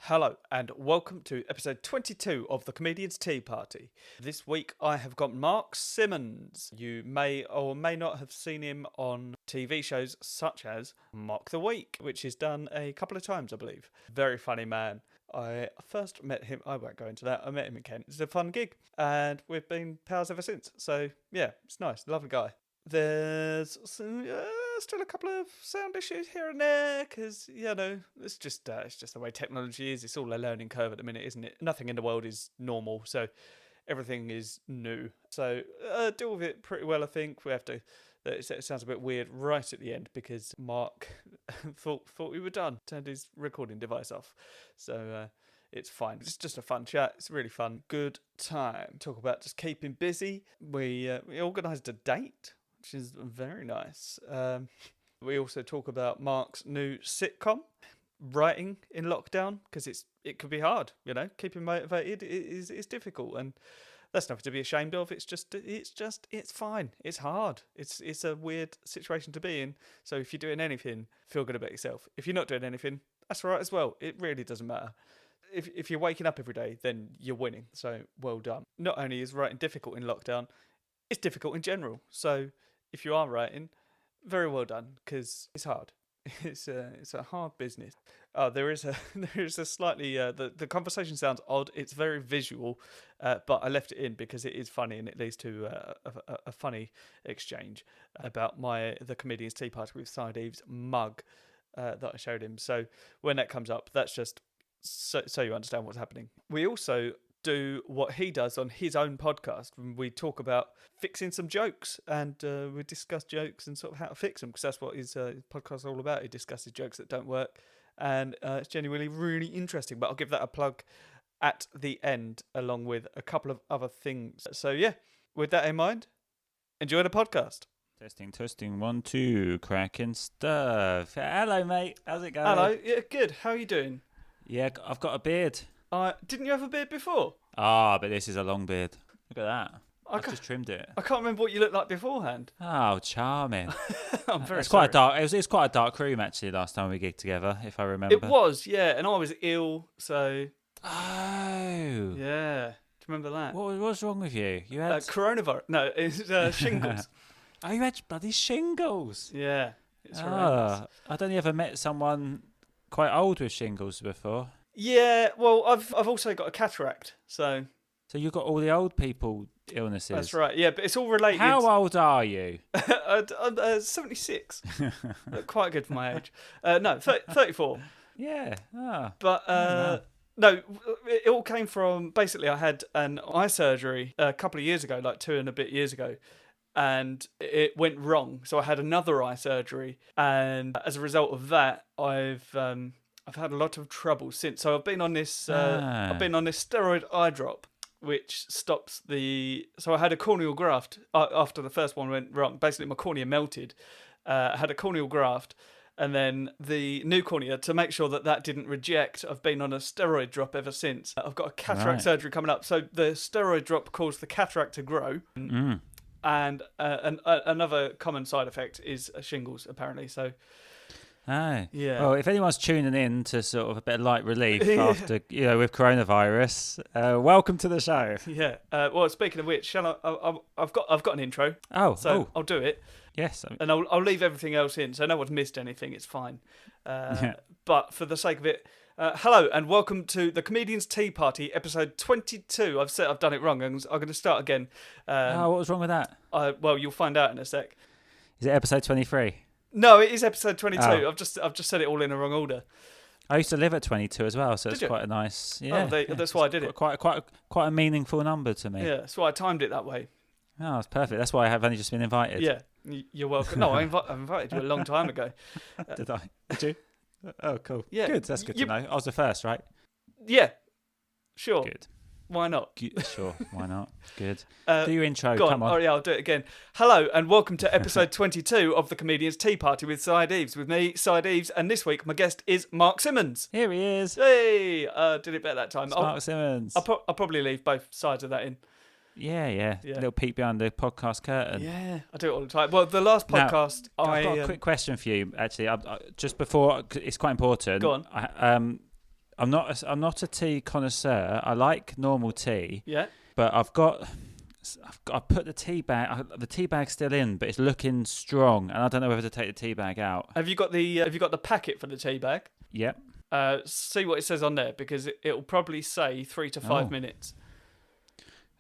Hello and welcome to episode 22 of the Comedian's Tea Party. This week I have got Mark Simmons. You may or may not have seen him on TV shows such as Mock the Week, which he's done a couple of times, I believe. Very funny man. I first met him, I won't go into that, I met him in Kent. It's a fun gig and we've been pals ever since. So yeah, it's nice, lovely guy. There's still a couple of sound issues here and there because, you know, it's just the way technology is. It's all a learning curve at the minute, isn't it? Nothing in the world is normal, so everything is new. So deal with it pretty well, I think. We have to. It sounds a bit weird right at the end because Mark thought we were done, turned his recording device off. So it's fine. It's just a fun chat. It's really fun. Good time. Talk about just keeping busy. We organised a date, which is very nice. We also talk about Mark's new sitcom, writing in lockdown, because it could be hard, you know. Keeping motivated is difficult, and that's nothing to be ashamed of. It's fine. It's hard. It's a weird situation to be in. So if you're doing anything, feel good about yourself. If you're not doing anything, that's all right as well. It really doesn't matter. If you're waking up every day, then you're winning. So well done. Not only is writing difficult in lockdown, it's difficult in general. So if you are writing, very well done, because it's hard. It's a hard business. Oh, there is a slightly the conversation sounds odd. It's very visual, but I left it in because it is funny and it leads to a funny exchange about the Comedian's Tea Party with Deaves mug that I showed him. So when that comes up, that's just so you understand what's happening. We also do what he does on his own podcast. We talk about fixing some jokes, and we discuss jokes and sort of how to fix them, because that's what his podcast is all about. He discusses jokes that don't work, and it's genuinely really interesting. But I'll give that a plug at the end, along with a couple of other things. So yeah, with that in mind, enjoy the podcast. Testing, 1, 2, cracking stuff. Hello, mate. How's it going? Hello. Yeah, good. How are you doing? Yeah, I've got a beard. Didn't you have a beard before? But this is a long beard. Look at that. I've just trimmed it. I can't remember what you looked like beforehand. Oh, charming. I'm very sorry. Quite dark. It's quite a dark room, actually, last time we gigged together, if I remember. It was, yeah, and I was ill, so... Oh. Yeah. Do you remember that? What was wrong with you? You had... coronavirus. No, it's shingles. Oh, you had bloody shingles? Yeah. It's horrendous. I'd only ever met someone quite old with shingles before. Yeah, well, I've also got a cataract, so... So you've got all the old people illnesses? That's right, yeah, but it's all related... How old are you? I'm 76. Quite good for my age. 34. Yeah. But, no, it all came from... Basically, I had an eye surgery a couple of years ago, like 2 and a bit years ago, and it went wrong. So I had another eye surgery, and as a result of that, I've had a lot of trouble since. So I've been on this steroid eye drop, which stops the... So I had a corneal graft after the first one went wrong. Basically, my cornea melted. I had a corneal graft, and then the new cornea, to make sure that didn't reject, I've been on a steroid drop ever since. I've got a cataract surgery coming up. So the steroid drop caused the cataract to grow. Mm. And another common side effect is shingles, apparently. So... Oh. Yeah. Well, if anyone's tuning in to sort of a bit of light relief after, with coronavirus, welcome to the show. Yeah. Well, speaking of which, I've got an intro. Oh. So I'll do it. Yes. And I'll leave everything else in, so no one's missed anything. It's fine. But for the sake of it, hello and welcome to the Comedian's Tea Party, episode 22. I've done it wrong. I'm going to start again. What was wrong with that? Well, you'll find out in a sec. Is it episode 23? No, it is episode 22. Oh. I've just said it all in the wrong order. I used to live at 22 as well, so it's quite a nice... Yeah, that's why I did it. Quite a meaningful number to me. Yeah, that's why I timed it that way. Oh, it's perfect. That's why I have only just been invited. Yeah, you're welcome. No, I invited you a long time ago. Did I? Did you? Oh, cool. Yeah. Good, that's good to know. I was the first, right? Yeah, sure. Good. Why not? Sure, why not? Good. Do your intro, come on. Oh, yeah, I'll do it again. Hello, and welcome to episode 22 of the Comedian's Tea Party with Deaves. With me, Deaves, and this week my guest is Mark Simmons. Here he is. Hey! Did it better that time. Mark Simmons. I'll probably leave both sides of that in. Yeah. A little peek behind the podcast curtain. Yeah, I do it all the time. Well, the last podcast... I've got a quick question for you, actually. Just before, it's quite important. Go on. I'm not a tea connoisseur. I like normal tea. Yeah. But I put the tea bag's still in, but it's looking strong, and I don't know whether to take the tea bag out. Have you got the packet for the tea bag? Yep. See what it says on there, because it'll probably say 3 to 5 minutes.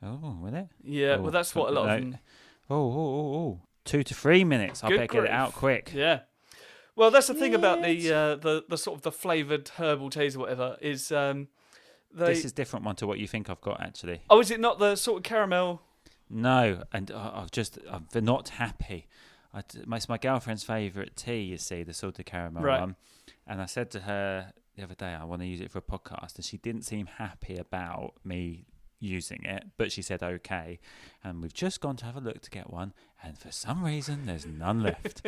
Oh, will it? Yeah, well, that's what a lot of them... Oh. 2 to 3 minutes. I better get it out quick. Yeah. Well, that's the thing about the sort of the flavoured herbal teas or whatever, is... This is a different one to what you think I've got, actually. Oh, is it not the sort of caramel? No, and I'm not happy. It's my girlfriend's favourite tea, you see, the salted caramel one. And I said to her the other day, I want to use it for a podcast, and she didn't seem happy about me using it, but she said okay. And we've just gone to have a look to get one, and for some reason there's none left.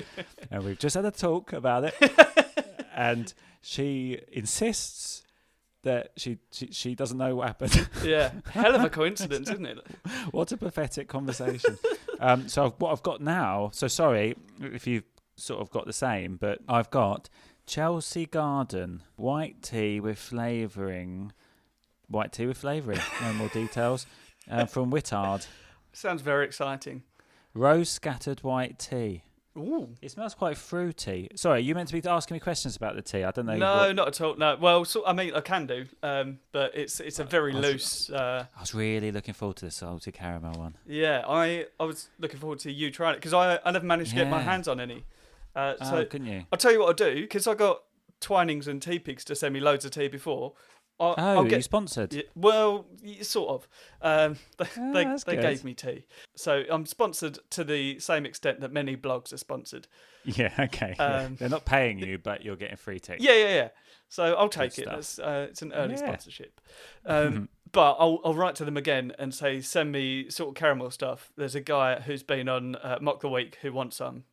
And we've just had a talk about it, and she insists that she doesn't know what happened. Yeah, hell of a coincidence, isn't it? What a pathetic conversation. So what I've got now, so sorry if you've sort of got the same, but I've got Chelsea Garden white tea with flavouring. No more details. From Whittard. Sounds very exciting. Rose scattered white tea. Ooh. It smells quite fruity. Sorry, you meant to be asking me questions about the tea. I don't know. No, not at all. No. Well, I mean, I can do, but it's a very loose. I was really looking forward to the salted caramel one. Yeah, I was looking forward to you trying it, because I never managed to get my hands on any. So couldn't you? I'll tell you what I'll do, because I got Twinings and Tea Pigs to send me loads of tea before. I'll get, you sponsored? Yeah, well, sort of. They gave me tea, so I'm sponsored to the same extent that many blogs are sponsored. Yeah, okay. They're not paying you, but you're getting free tea. Yeah. So I'll take it. It's an early sponsorship. But I'll write to them again and say, send me sort of caramel stuff. There's a guy who's been on Mock the Week who wants some.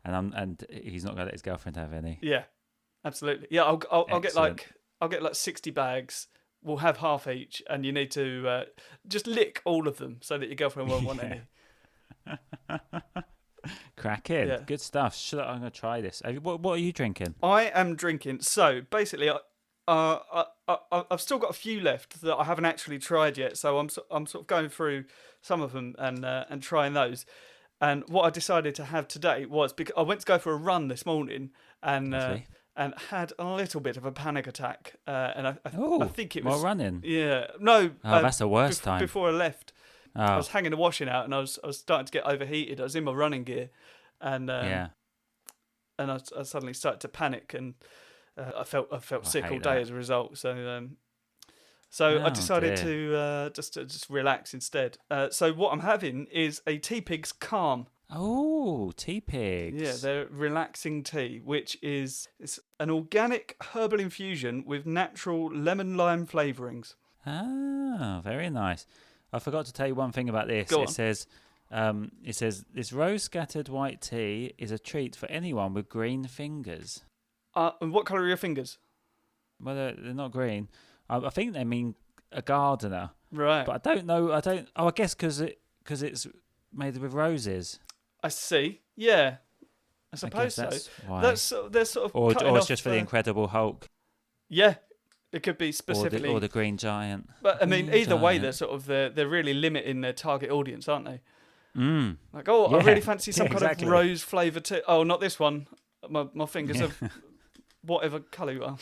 And he's not going to let his girlfriend have any. Yeah, absolutely. Yeah, I'll get like 60 bags. We'll have half each, and you need to just lick all of them so that your girlfriend won't want any. Cracking. Yeah. Good stuff. I'm going to try this. What are you drinking? I am drinking. So basically, I've still got a few left that I haven't actually tried yet. So I'm sort of going through some of them and trying those. And what I decided to have today was, because I went to go for a run this morning and had a little bit of a panic attack. And I think it was... while running? Yeah. No. That's the worst time. Before I left. Oh. I was hanging the washing out, and I was starting to get overheated. I was in my running gear. And I suddenly started to panic, and I felt sick all day as a result. So I decided to just relax instead. So what I'm having is a Tea Pigs Calm. Oh, Tea Pigs. Yeah, they're relaxing tea, which it's an organic herbal infusion with natural lemon lime flavourings. Ah, very nice. I forgot to tell you one thing about this. Go on. It says this rose scattered white tea is a treat for anyone with green fingers. And what colour are your fingers? Well, they're not green. I think they mean a gardener. Right. But I don't know. I guess because it's made with roses. I see. Yeah. I suppose so. Why. They're sort of or cutting it's off, just for the Incredible Hulk. Yeah. It could be specifically, or the Green Giant. But I mean, either way, they're really limiting their target audience, aren't they? Mm. Like, I really fancy some kind of rose flavoured tea. Oh, not this one. My fingers are whatever colour you are.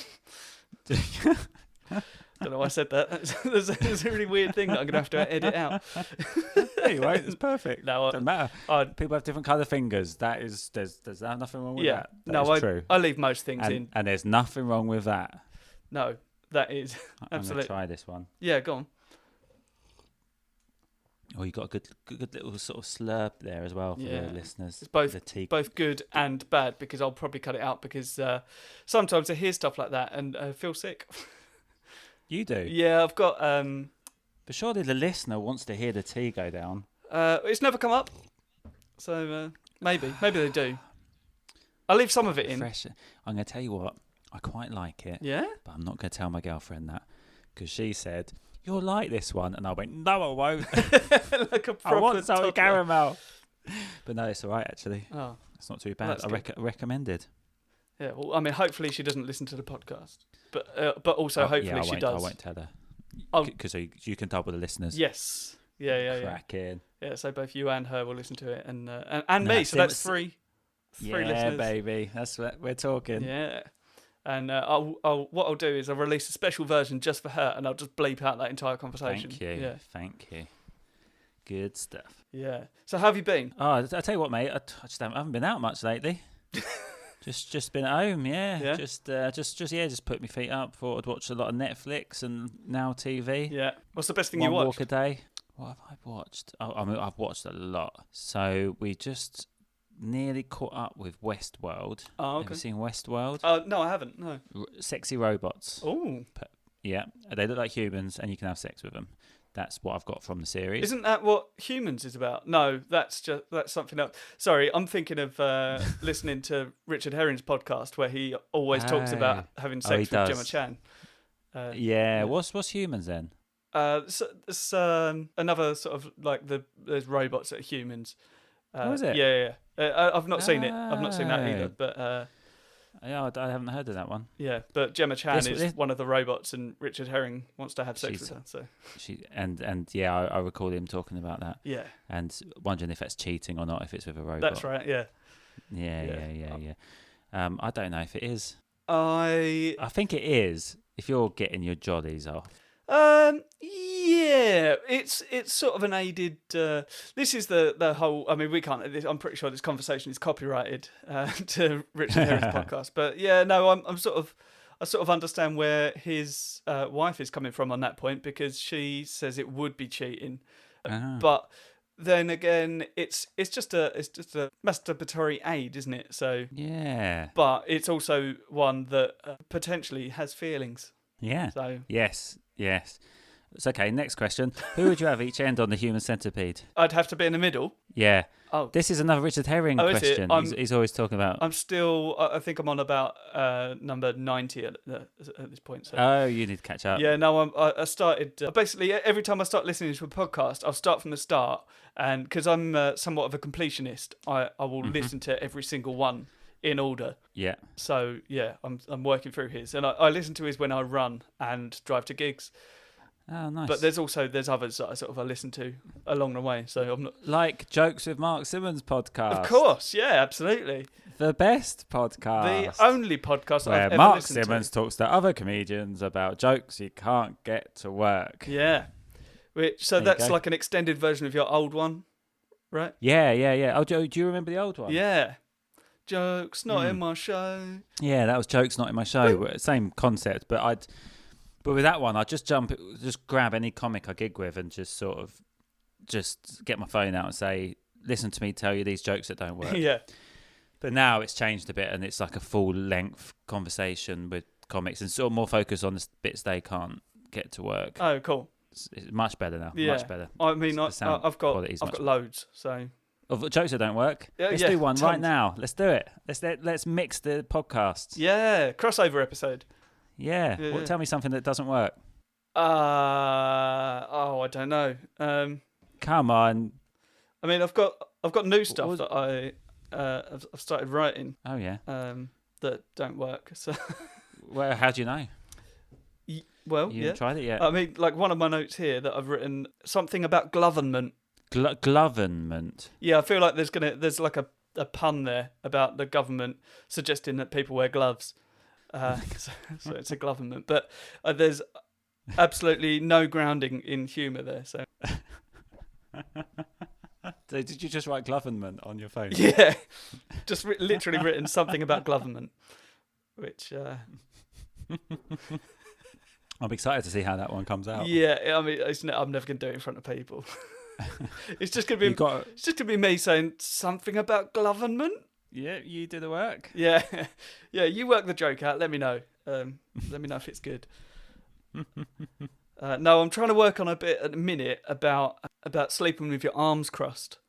Don't know why I said that. There's a really weird thing that I'm going to have to edit out. Anyway, it's perfect. No, doesn't matter. People have different colour fingers. There's nothing wrong with that. That is true. I leave most things in. And there's nothing wrong with that. No. That is absolutely. I'm going to try this one. Yeah, go on. Oh, you got a good little sort of slurp there as well for the listeners. It's both good and bad, because I'll probably cut it out, because sometimes I hear stuff like that and feel sick. You do? Yeah, I've got... But surely the listener wants to hear the tea go down. It's never come up, so maybe they do. I'll leave some of it in. Fresh. I'm going to tell you what. I quite like it. Yeah? But I'm not going to tell my girlfriend that, because she said, you'll like this one. And I went, no, I won't. Like a proper I want salted toddler. caramel. But no, it's all right, actually. Oh. It's not too bad. I recommended. Yeah, well, I mean, hopefully she doesn't listen to the podcast. but also hopefully she does. I won't tell her. Oh. Because you can double the listeners. Yes. Yeah. Cracking. Yeah, so both you and her will listen to it, and me. So that's three listeners. Yeah, baby. That's what we're talking. Yeah. And what I'll do is I'll release a special version just for her, and I'll just bleep out that entire conversation. Thank you. Yeah. Thank you. Good stuff. Yeah. So how have you been? Oh, I tell you what, mate. I haven't been out much lately. just been at home. Yeah. Just put my feet up. Thought I'd watch a lot of Netflix and now TV. Yeah. What's the best thing you watched? Walk a day. What have I watched? I've watched a lot. So we just nearly caught up with Westworld. Oh, okay. Have you seen Westworld? No, I haven't. No. Sexy robots. Oh. Yeah, they look like humans, and you can have sex with them. That's what I've got from the series. Isn't that what Humans is about? No, that's something else. Sorry, I'm thinking of listening to Richard Herring's podcast where he always talks about having sex with Gemma Chan. What's Humans then? It's another sort of like there's robots that are humans. Is it? Yeah. I've not seen it. I've not seen that either. But I haven't heard of that one. Yeah, but Gemma Chan is one of the robots, and Richard Herring wants to have sex with her. So I recall him talking about that. Yeah, and wondering if that's cheating or not, if it's with a robot. That's right. Yeah. I don't know if it is. I think it is. If you're getting your jollies off. Yeah, it's sort of an aided. This is the whole. I mean, we can't. I'm pretty sure this conversation is copyrighted to Richard Herring's podcast. But yeah, no, I sort of understand where his wife is coming from on that point, because she says it would be cheating, but then again, it's just a masturbatory aid, isn't it? So yeah, but it's also one that potentially has feelings. Yeah. So yes. It's okay. Next question. Who would you have each end on the human centipede? I'd have to be in the middle. Yeah. Oh, this is another Richard Herring question. He's always talking about. I'm still. I think I'm on about number 90 at this point. So. Oh, you need to catch up. Yeah. No, I started. Basically, every time I start listening to a podcast, I'll start from the start, and because I'm somewhat of a completionist, I will listen to every single one in order. Yeah. So yeah, I'm working through his, and I listen to his when I run and drive to gigs. Oh, nice. But there's others that I listen to along the way. So I'm not like Jokes with Mark Simmons podcast. Of course, yeah, absolutely. The best podcast. The only podcast where I've ever Mark listened Simmons talks to other comedians about jokes he can't get to work. Yeah. That's like an extended version of your old one, right? Yeah. Oh, do you remember the old one? Yeah. Jokes not in my show. Yeah, that was Jokes Not in My Show. Same concept, but with that one, I'd just grab any comic I gig with and just sort of get my phone out and say, listen to me tell you these jokes that don't work. Yeah. But now it's changed a bit, and it's like a full length conversation with comics and sort of more focus on the bits they can't get to work. Oh, cool. It's much better now. Yeah. Much better. I mean, I've got loads. So of jokes that don't work. Let's do one right now. Let's do it. Let's mix the podcasts. Yeah, crossover episode. Yeah. Well, tell me something that doesn't work. I don't know. Come on. I mean, I've got new stuff that I've started writing. Oh yeah. That don't work. So. Well, how do you know? Well, you haven't tried it yet. I mean, like one of my notes here that I've written something about government. Government. Yeah, I feel like there's like a pun there about the government suggesting that people wear gloves. So it's a government, but there's absolutely no grounding in humour there. So did you just write government on your phone? Yeah, just literally written something about government, which I'm excited to see how that one comes out. Yeah, I mean, I'm never going to do it in front of people. It's just going to be me saying something about government. Yeah, you do the work. Yeah, you work the joke out. Let me know. Let me know if it's good. No, I'm trying to work on a bit at the minute about sleeping with your arms crossed.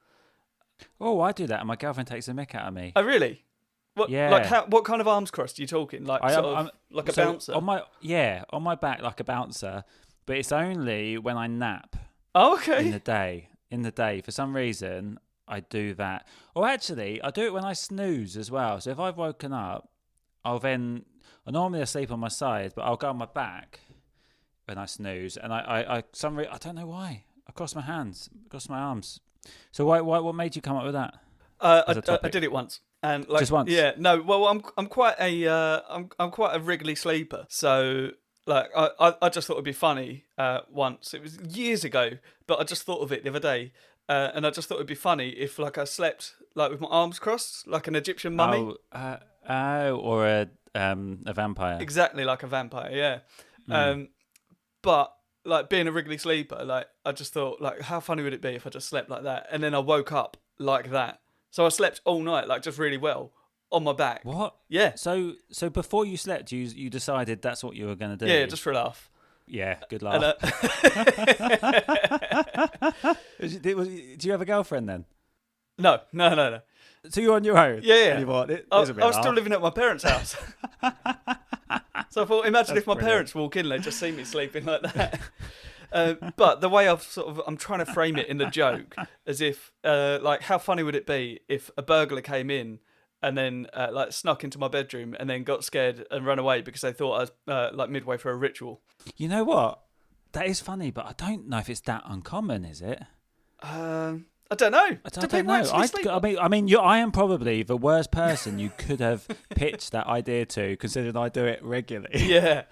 Oh, I do that, and my girlfriend takes a mick out of me. Oh, really? What? Yeah. Like what kind of arms crossed are you talking? Like a bouncer? On my back like a bouncer, but it's only when I nap. Oh, okay. In the day, for some reason. I do that. Or actually, I do it when I snooze as well. So if I've woken up, I'll then... Normally I sleep on my side, but I'll go on my back when I snooze, and I don't know why. I cross my hands, cross my arms. So what made you come up with that? I did it once, and like Just once. Yeah, no. Well, I'm quite a wriggly sleeper, so like I just thought it'd be funny. Once it was years ago, but I just thought of it the other day, and I just thought it'd be funny if like I slept like with my arms crossed, like an Egyptian mummy. Or a vampire. Exactly like a vampire, yeah. But like being a wriggly sleeper, like I just thought, like, how funny would it be if I just slept like that, and then I woke up like that. So I slept all night, like just really well, on my back. What? Yeah. So before you slept, you decided that's what you were going to do? Yeah, just for a laugh. Yeah, good laugh. Do you have a girlfriend then? No. So you're on your own? Yeah. You what? I was still living at my parents' house. So I thought, imagine if my parents walk in, they just see me sleeping like that. But the way I'm trying to frame it in the joke, as if, like, how funny would it be if a burglar came in and then, like, snuck into my bedroom and then got scared and ran away because they thought I was, like, midway through a ritual. You know what? That is funny, but I don't know if it's that uncommon, is it? I don't know. I don't know. I mean, I am probably the worst person you could have pitched that idea to, considering I do it regularly. Yeah.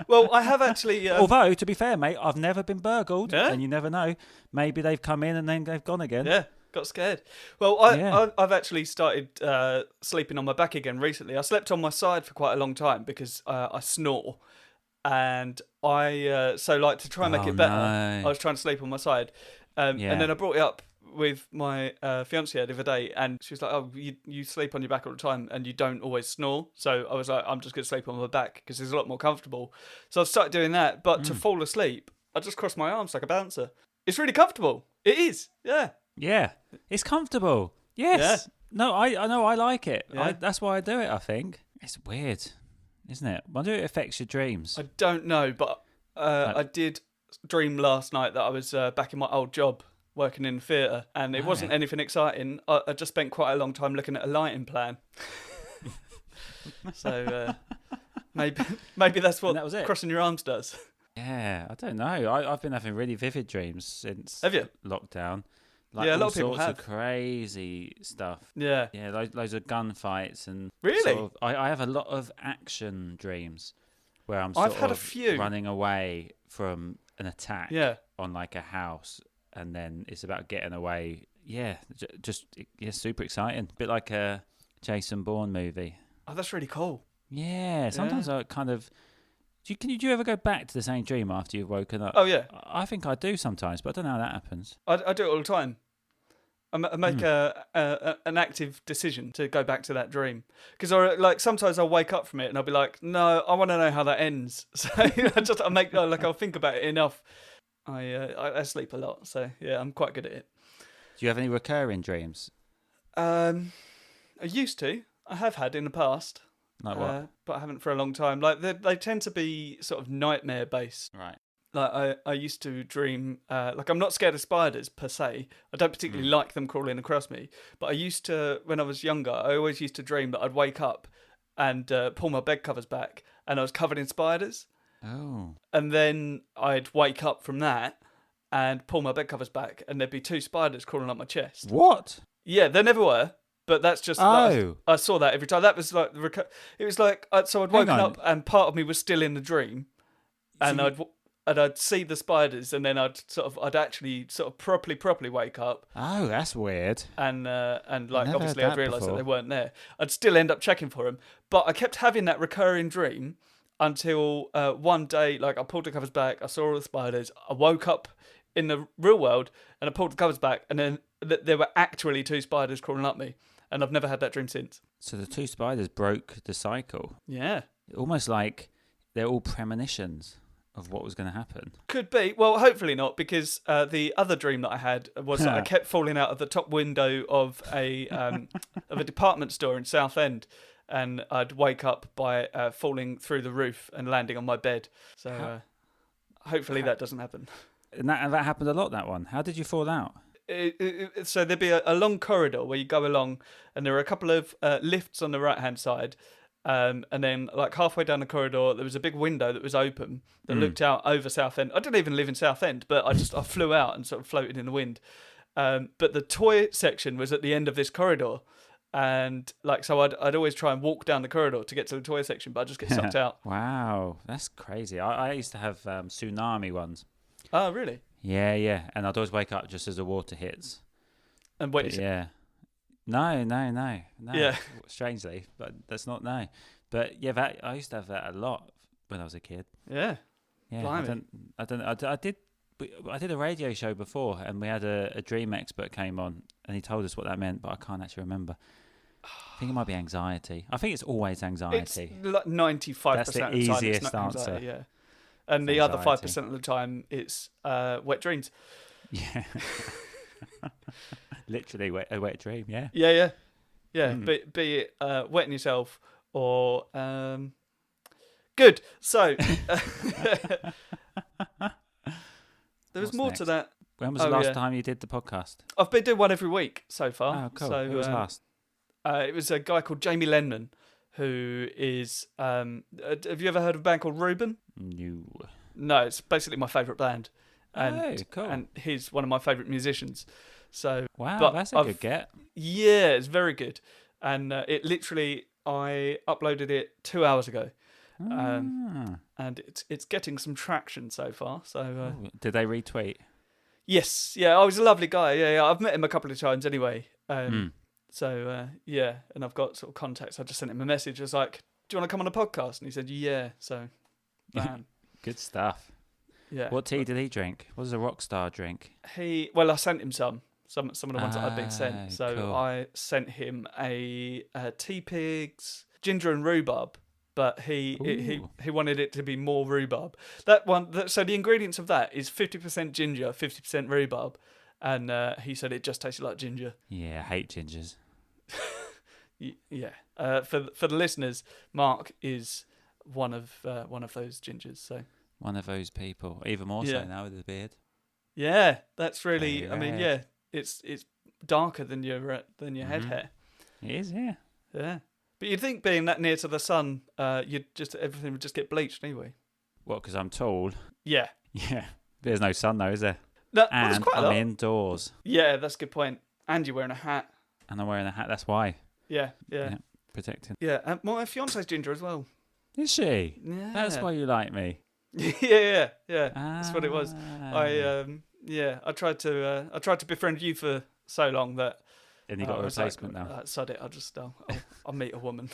Well, I have actually. Although, to be fair, mate, I've never been burgled, yeah? and you never know. Maybe they've come in and then they've gone again. Yeah, got scared. Well, I've actually started sleeping on my back again recently. I slept on my side for quite a long time because I snore. And so like to try and make it better, I was trying to sleep on my side. And then I brought it up with my fiancée the other day, and she was like, oh, you sleep on your back all the time and you don't always snore. So I was like, I'm just going to sleep on my back because it's a lot more comfortable. So I started doing that, but to fall asleep, I just cross my arms like a bouncer. It's really comfortable. It is, yeah. Yeah, it's comfortable. Yes. Yeah. No, I know, I like it. Yeah. That's why I do it, I think. It's weird, isn't it? I wonder if it affects your dreams. I don't know, but I did dream last night that I was back in my old job working in theatre, and it wasn't anything exciting. I just spent quite a long time looking at a lighting plan. So maybe that's what that was it. Crossing your arms does. Yeah, I don't know. I've been having really vivid dreams since lockdown. Like yeah, a lot of people have. Of crazy stuff. Yeah. Yeah, loads of gunfights and... Really? I have a lot of action dreams where I'm I've had a few. running away from an attack on like a house, and then it's about getting away. Yeah, just super exciting. A bit like a Jason Bourne movie. Oh, that's really cool. Yeah, sometimes I kind of... Do you ever go back to the same dream after you've woken up? Oh, yeah. I think I do sometimes, but I don't know how that happens. I do it all the time. I make an active decision to go back to that dream. Because sometimes I'll wake up from it and I'll be like, no, I want to know how that ends. So I'll think about it enough. I sleep a lot, so yeah, I'm quite good at it. Do you have any recurring dreams? I used to. I have had in the past. Like what? But I haven't for a long time. Like they tend to be sort of nightmare based. Right. Like I used to dream. Like I'm not scared of spiders per se. I don't particularly like them crawling across me. But I used to, when I was younger, I always used to dream that I'd wake up and pull my bed covers back and I was covered in spiders. Oh. And then I'd wake up from that and pull my bed covers back and there'd be 2 spiders crawling up my chest. What? Yeah, there never were. But that's just... Oh. I saw that every time. That was like... It was like... So I'd woken up and part of me was still in the dream. And I'd see the spiders and then I'd actually sort of properly wake up. Oh, that's weird. And like obviously I'd realise that they weren't there. I'd still end up checking for them. But I kept having that recurring dream until one day, like I pulled the covers back, I saw all the spiders, I woke up in the real world and I pulled the covers back and then there were actually 2 spiders crawling up me. And I've never had that dream since. So the 2 spiders broke the cycle. Yeah. Almost like they're all premonitions of what was going to happen. Could be. Well, hopefully not, because the other dream that I had was that I kept falling out of the top window of a department store in Southend, and I'd wake up by falling through the roof and landing on my bed. So hopefully that doesn't happen. And that happened a lot, that one. How did you fall out? So there'd be a long corridor where you go along, and there are a couple of lifts on the right-hand side, And then, like halfway down the corridor, there was a big window that was open that looked out over Southend. I didn't even live in Southend, but I flew out and sort of floated in the wind. But the toy section was at the end of this corridor, and like so, I'd always try and walk down the corridor to get to the toy section, but I just get sucked out. Wow, that's crazy. I used to have tsunami ones. Oh, really? Yeah, and I'd always wake up just as the water hits. And wait, yeah. No. Yeah. Strangely, but that's not no. But yeah, I used to have that a lot when I was a kid. Yeah. Blimey. I did a radio show before, and we had a dream expert came on, and he told us what that meant, but I can't actually remember. I think it might be anxiety. I think it's always anxiety. It's like 95% That's the of the time easiest it's not answer. anxiety, yeah. And the other 5% of the time it's wet dreams. Yeah. Literally a wet dream, yeah. Yeah. Be it wetting yourself or good. So there was more to that. When was the last time you did the podcast? I've been doing one every week so far. Oh, cool. So, who was last? It was a guy called Jamie Lenman, who is. Have you ever heard of a band called Reuben? No, it's basically my favourite band. And, cool. And he's one of my favourite musicians. So wow, that's a good get. Yeah, it's very good. And it literally, I uploaded it 2 hours ago. And it's getting some traction so far. So did they retweet? Yes, yeah. I was a lovely guy. Yeah. I've met him a couple of times anyway. So yeah, and I've got sort of contacts. I just sent him a message. I was like, "Do you want to come on a podcast?" And he said, "Yeah." So, bam. Good stuff. Yeah. What tea did he drink? What does a rock star drink? I sent him some of the ones that I'd been sent. So cool. I sent him a tea pigs, ginger and rhubarb. But he wanted it to be more rhubarb. So the ingredients of that is 50% ginger, 50% rhubarb, and he said it just tasted like ginger. Yeah, I hate gingers. Yeah. For the listeners, Mark is one of those gingers. So one of those people, even more so now with the beard. Yeah, that's really. I mean, yeah, it's darker than your head hair. It is, yeah. Yeah. But you'd think being that near to the sun, everything would just get bleached anyway. What? Because I'm tall. Yeah. Yeah. There's no sun though, is there? No. And I'm indoors. Yeah, that's a good point. And you're wearing a hat. And I'm wearing a hat. That's why. Yeah. Protecting. Yeah. And my fiance's ginger as well. Is she? Yeah. That's why you like me. Yeah. That's what it was. I tried to befriend you for so long that. And you got a replacement now. Sod it. I'll meet a woman.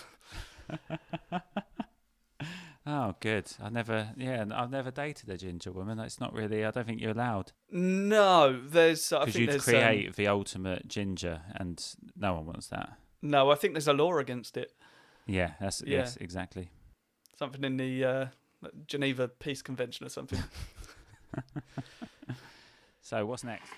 Oh, good. I've never dated a ginger woman. It's not really. I don't think you're allowed. No, there's. Because you'd create the ultimate ginger, and no one wants that. No, I think there's a law against it. Yeah, yes, exactly. Something in the Geneva Peace Convention or something. So what's next?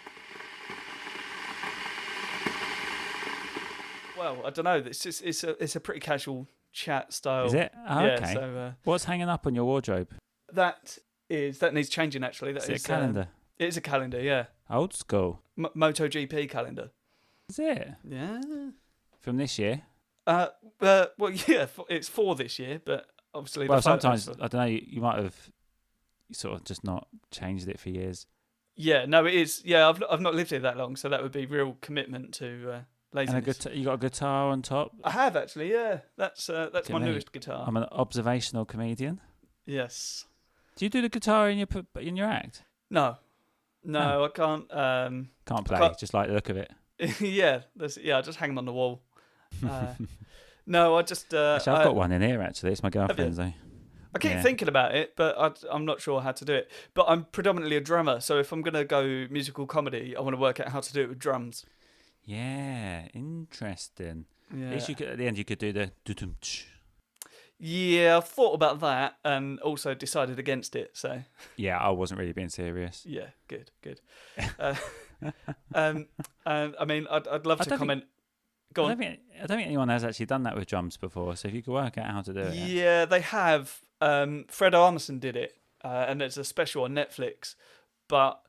Well, I don't know. It's a pretty casual chat style. Is it? Oh, yeah, okay. So, what's hanging up on your wardrobe? That needs changing actually. Is it a calendar? It is a calendar, yeah. Old school. MotoGP calendar. Is it? Yeah. From this year? Well, yeah, it's for this year, but obviously. Well, sometimes I don't know. You might have sort of just not changed it for years. Yeah, no, it is. Yeah, I've not lived here that long, so that would be real commitment to. Laziness. And you got a guitar on top? I have actually, yeah. That's my newest guitar. I'm an observational comedian. Yes. Do you do the guitar in your act? No, I can't. Can't play. Just like the look of it. Yeah, I just hang them on the wall. No, I just. Actually, I've got one in here. Actually, it's my girlfriend's though. I keep thinking about it, but I'm not sure how to do it. But I'm predominantly a drummer, so if I'm gonna go musical comedy, I want to work out how to do it with drums. Yeah, interesting. Yeah. At least at the end you could do the do-dum-tsh. Yeah, I've thought about that and also decided against it. So yeah, I wasn't really being serious. Yeah, good. And I mean, I'd love to comment. Go on. I don't think anyone has actually done that with drums before. So if you could work out how to do it. Yeah, they have. Fred Armisen did it, and there's a special on Netflix. But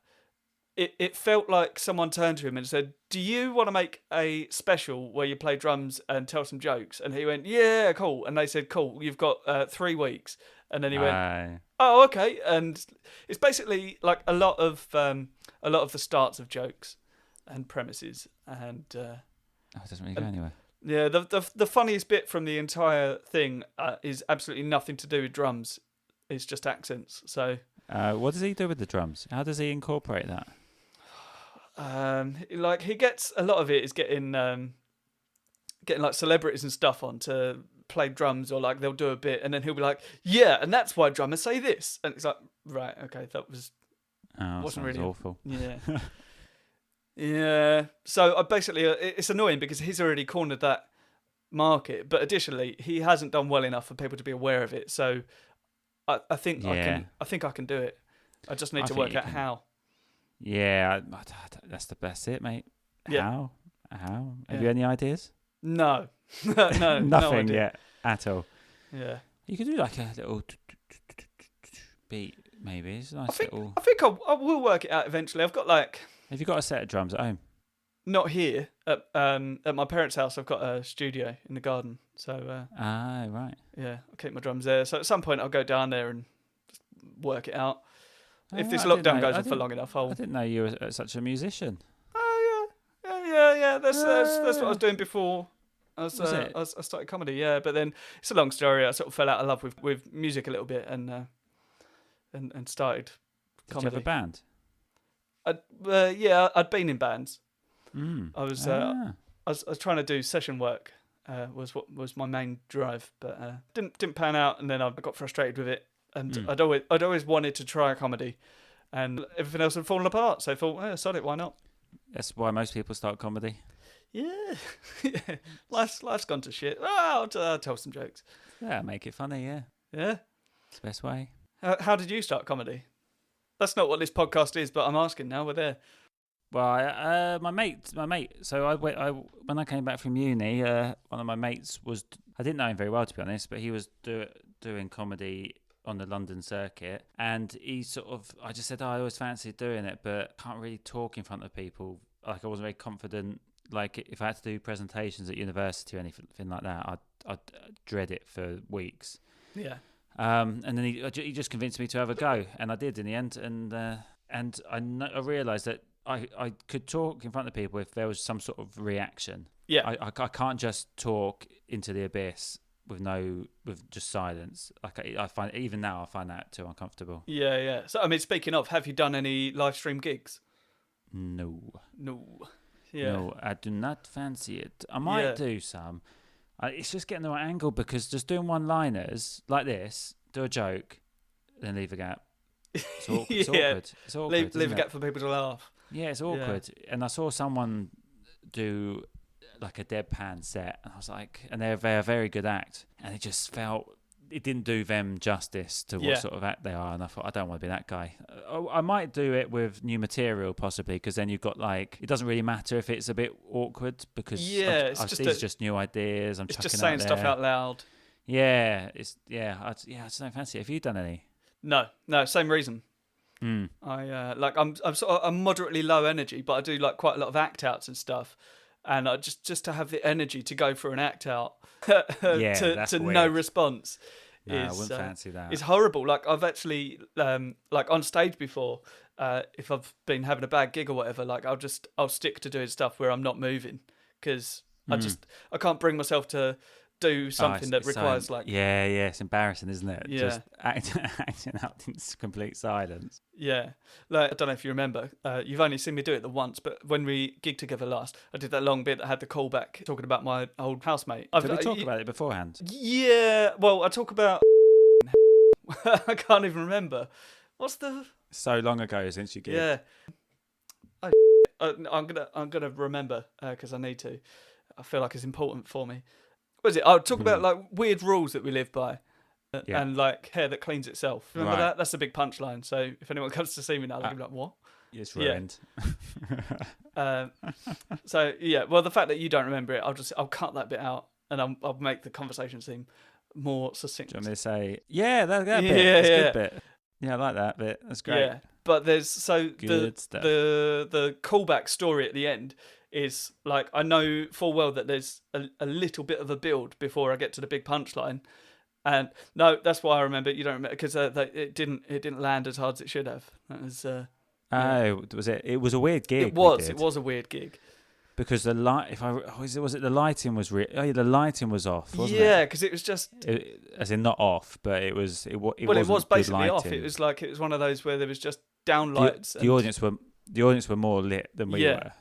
it felt like someone turned to him and said, "Do you want to make a special where you play drums and tell some jokes?" And he went, "Yeah, cool." And they said, "Cool, you've got 3 weeks." And then he went, "Oh, okay." And it's basically like a lot of the starts of jokes and premises, and it doesn't really go anywhere. Yeah, the funniest bit from the entire thing is absolutely nothing to do with drums. It's just accents. So, what does he do with the drums? How does he incorporate that? Like he gets a lot of it is getting like celebrities and stuff on to play drums, or like they'll do a bit and then he'll be like, "Yeah, and that's why drummers say this," and it's like, right, okay, that wasn't really awful. Yeah. Yeah. So basically, it's annoying because he's already cornered that market, but additionally, he hasn't done well enough for people to be aware of it. So I think I can do it. I just need to work out how. Yeah, that's it, mate. Yeah. How? Have you any ideas? No. No. Nothing yet at all. Yeah. You could do like a little beat, maybe. It's a nice little. I think I will work it out eventually. I've got like. Have you got a set of drums at home? Not here. At my parents' house, I've got a studio in the garden. So. Right. Yeah, I'll keep my drums there. So at some point, I'll go down there and just work it out. If this lockdown goes on for long enough, I didn't know you were such a musician. Oh yeah. That's what I was doing before. I started comedy, yeah. But then it's a long story. I sort of fell out of love with music a little bit, and started comedy. Did you have a band? I'd been in bands. I was trying to do session work. Was my main drive, but didn't pan out, and then I got frustrated with it. And I'd always wanted to try comedy, and everything else had fallen apart. So I thought, sod it, why not? That's why most people start comedy. Yeah, life's gone to shit. I'll tell some jokes. Yeah, make it funny. Yeah, it's the best way. How did you start comedy? That's not what this podcast is, but I'm asking now. We're there. Well, my mate. So when I came back from uni, one of my mates I didn't know him very well, to be honest, but he was doing comedy on the London circuit, and I just said, I always fancied doing it, but can't really talk in front of people. Like I wasn't very confident. Like if I had to do presentations at university or anything like that, I'd dread it for weeks. Yeah. And then he just convinced me to have a go, and I did in the end. And I realised that I could talk in front of people if there was some sort of reaction. Yeah. I can't just talk into the abyss with just silence. Like I find that too uncomfortable. Yeah. So I mean, speaking of, have you done any live stream gigs? No. Yeah. No, I do not fancy it. I might do some. It's just getting the right angle, because just doing one-liners like this, do a joke, then leave a gap. It's awkward. It's awkward. Leave a gap for people to laugh. Yeah, it's awkward. Yeah. And I saw someone do like a deadpan set, and I was like, and they're a very good act, and it didn't do them justice to what sort of act they are, and I thought, I don't want to be that guy. I might do it with new material possibly, because then you've got like, it doesn't really matter if it's a bit awkward, because these are just new ideas. It's just saying stuff out loud. Yeah, I just don't fancy it. Have you done any? No, same reason. I'm moderately low energy, but I do like quite a lot of act outs and stuff. And I just to have the energy to go for an act out to no response. No, I wouldn't fancy that. It's horrible. Like I've actually like on stage before, if I've been having a bad gig or whatever, like I'll stick to doing stuff where I'm not moving, because I can't bring myself to do something that requires it's embarrassing, isn't it? Yeah. Just acting out in complete silence. Yeah, like I don't know if you remember, you've only seen me do it the once, but when we gigged together last, I did that long bit that had the callback talking about my old housemate. Did we talk about it beforehand? Yeah, well, I talk about I can't even remember. What's the so long ago since you gigged? Yeah, I'm gonna remember because I need to. I feel like it's important for me. What is it? I'll talk about like weird rules that we live by. And like hair that cleans itself. Remember that? That's a big punchline. So if anyone comes to see me now, they'll be like, what? It's ruined. So yeah, well, the fact that you don't remember it, I'll cut that bit out, and I'll make the conversation seem more succinct. Do you want me to say, that bit? That's a good bit. Yeah, I like that bit. That's great. But there's Good stuff. the callback story at the end is like, I know full well that there's a little bit of a build before I get to the big punchline. And no, that's why I remember. You don't remember because it didn't land as hard as it should have. That was Was it? It was a weird gig. It was a weird gig because the light. Was it the lighting was the lighting was off, wasn't it? Yeah, because it was just as in not off, but it was. It was basically off. It was like, it was one of those where there was just down lights. The audience were more lit than we were.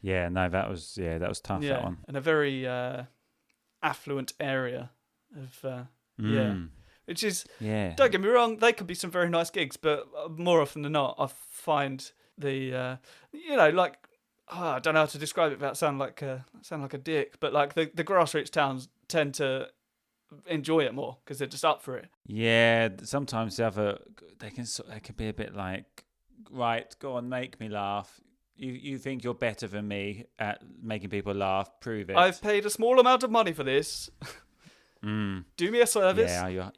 Yeah, no, that was tough. Yeah, that one. in a very affluent area of which is Don't get me wrong, they could be some very nice gigs, but more often than not, I find the I don't know how to describe it without sound like a dick, but like the grassroots towns tend to enjoy it more because they're just up for it. Yeah, sometimes they can be a bit like, right, go on, make me laugh. You think you're better than me at making people laugh? Prove it. I've paid a small amount of money for this. Do me a service. Yeah,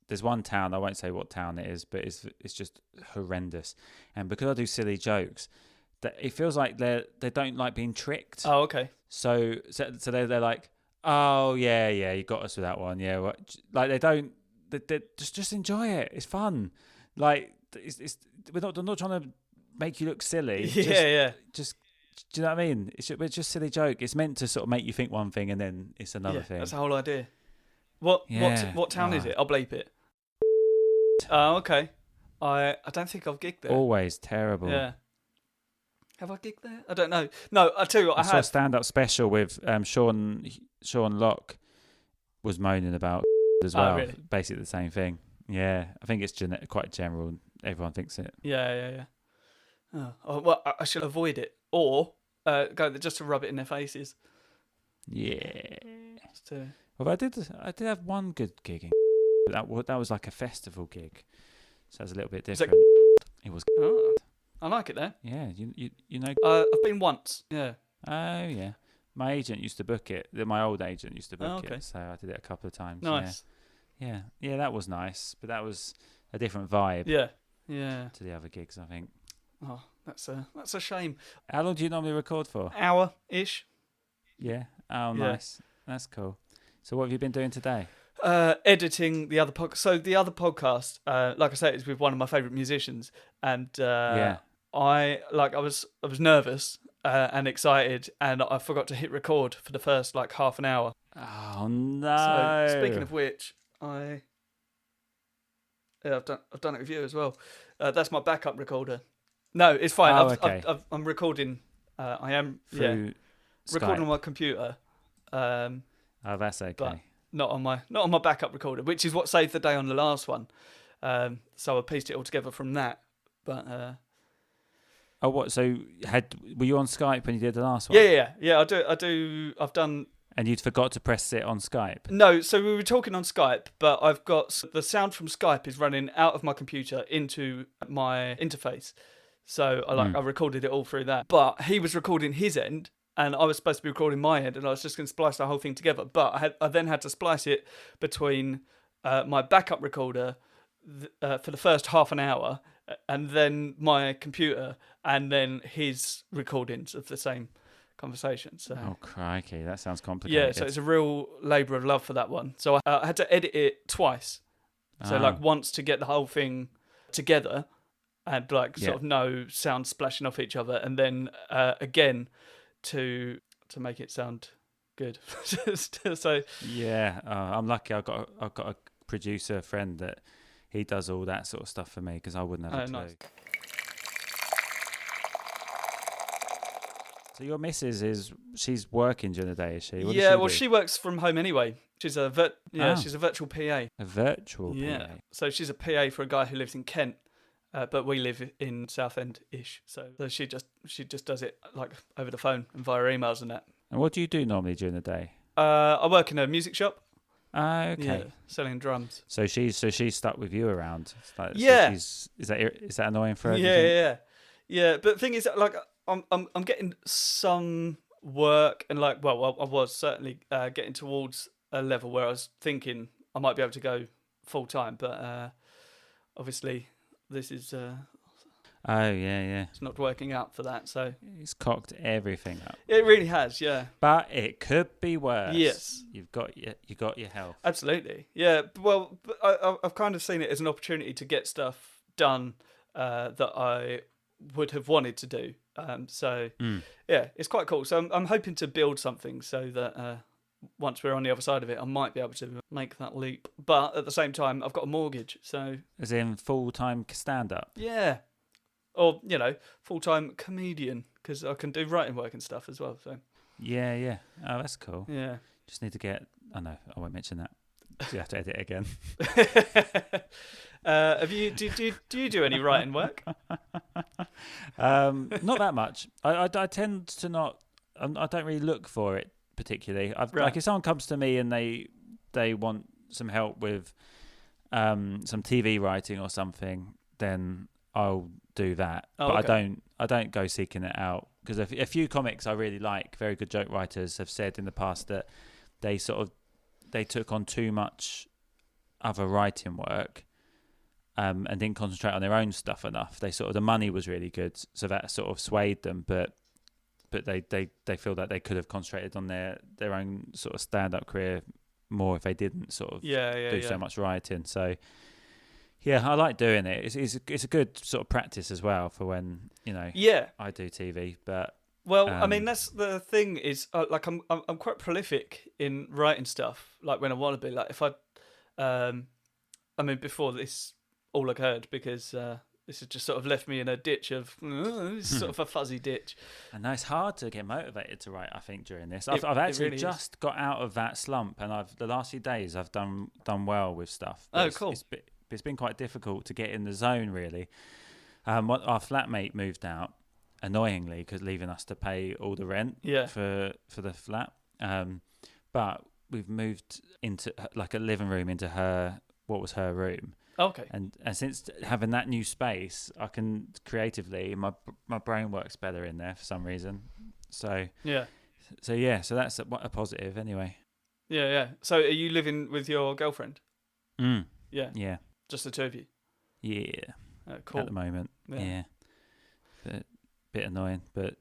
there's one town, I won't say what town it is, but it's just horrendous. And because I do silly jokes, that it feels like they don't like being tricked. Oh, okay. So they're like, oh yeah, you got us with that one. Yeah, like they don't. They just enjoy it. It's fun. Like we're not trying to make you look silly. Just do you know what I mean? It's just silly joke. It's meant to sort of make you think one thing and then it's another thing. That's the whole idea. What town is it? I'll bleep it. Oh, okay. I don't think I've gigged there. Always terrible. Yeah. Have I gigged there? I don't know. No, I'll tell you what, I saw have. a stand-up special with Sean Locke was moaning about as well. Oh, really? Basically the same thing. Yeah, I think it's quite general. Everyone thinks it. Yeah. Oh, well, I should avoid it. Or go just to rub it in their faces. Yeah. Well, I did have one good gig. That was like a festival gig. So it was a little bit different. It was. Oh, I like it there. Yeah, you know. I've been once. Yeah. Oh yeah. My agent used to book it. My old agent used to book it, so I did it a couple of times. Nice. Yeah, that was nice, but that was a different vibe. Yeah. To the other gigs, I think. Oh, that's a shame. How long do you normally record for? Hour-ish. Yeah. Oh, nice. That's cool. So what have you been doing today? Editing the other podcast. So the other podcast, like I said, is with one of my favourite musicians, and I was nervous and excited, and I forgot to hit record for the first half an hour. Oh no! So speaking of which, I've done it with you as well. That's my backup recorder. No, it's fine. Okay. I'm recording. I am through recording on my computer. Oh, that's okay. But not on my backup recorder, which is what saved the day on the last one. So I pieced it all together from that. But oh, what? So were you on Skype when you did the last one? Yeah. I do. I've done. And you'd forgot to press it on Skype? No, so we were talking on Skype, but I've got the sound from Skype is running out of my computer into my interface. So I recorded it all through that. But he was recording his end, and I was supposed to be recording my end, and I was just going to splice the whole thing together. But I then had to splice it between my backup recorder for the first half an hour, and then my computer, and then his recordings of the same conversation. So. Oh, crikey, that sounds complicated. Yeah, so it's a real labour of love for that one. So I had to edit it twice. So once to get the whole thing together and sort of no sound splashing off each other, and then again to make it sound good. So I'm lucky. I've got a producer friend that he does all that sort of stuff for me because I wouldn't have a clue. Nice. So your missus she's working during the day, is she? What does she do? She works from home anyway. She's a she's a virtual PA. A virtual PA. So she's a PA for a guy who lives in Kent, but we live in Southend-ish. So she just does it over the phone and via emails and that. And what do you do normally during the day? I work in a music shop. Okay. Yeah, selling drums. So she's stuck with you around. Yeah. So is that annoying for her? Yeah. But the thing is, I'm getting some work, and I was certainly getting towards a level where I was thinking I might be able to go full time, but obviously this is Oh yeah. it's not working out for that. So It's cocked everything up. it really has, yeah. But it could be worse. Yes. You got your health. Absolutely, yeah. Well, I've kind of seen it as an opportunity to get stuff done that I would have wanted to do. So yeah, it's quite cool. So I'm hoping to build something so that once we're on the other side of it, I might be able to make that leap. But at the same time, I've got a mortgage, so As in full-time stand-up. yeah. Or, full-time comedian, because I can do writing work and stuff as well. So Yeah. Oh, that's cool. yeah. Just need to get... Oh, no, I won't mention that. So you have to edit it again. Do you do any writing work? Not that much. I tend to not... I don't really look for it particularly. Like if someone comes to me and they want some help with some TV writing or something, then I'll do that. But okay. I don't go seeking it out, because a few comics I really like, very good joke writers, have said in the past that they took on too much other writing work and didn't concentrate on their own stuff enough. The money was really good, so that sort of swayed them, but they feel that they could have concentrated on their own sort of stand-up career more if they didn't sort of do so much writing. So yeah, I like doing it. It's a good sort of practice as well for when I do TV. But I mean, that's the thing is like I'm quite prolific in writing stuff. Like when I want to be, like if before this all occurred, because this has just sort of left me in a ditch of sort of a fuzzy ditch. And it's hard to get motivated to write, I think, during this. I've actually really just got out of that slump, and the last few days I've done well with stuff. But cool. It's been quite difficult to get in the zone, really. Our flatmate moved out, annoyingly, because leaving us to pay all the rent for the flat. But we've moved into like a living room into what was her room. Okay. And since having that new space, I can creatively, my brain works better in there for some reason. So so that's a positive anyway. Yeah. So are you living with your girlfriend? Yeah. Just the two of you? Yeah. Oh, cool. At the moment. Yeah. Bit annoying, but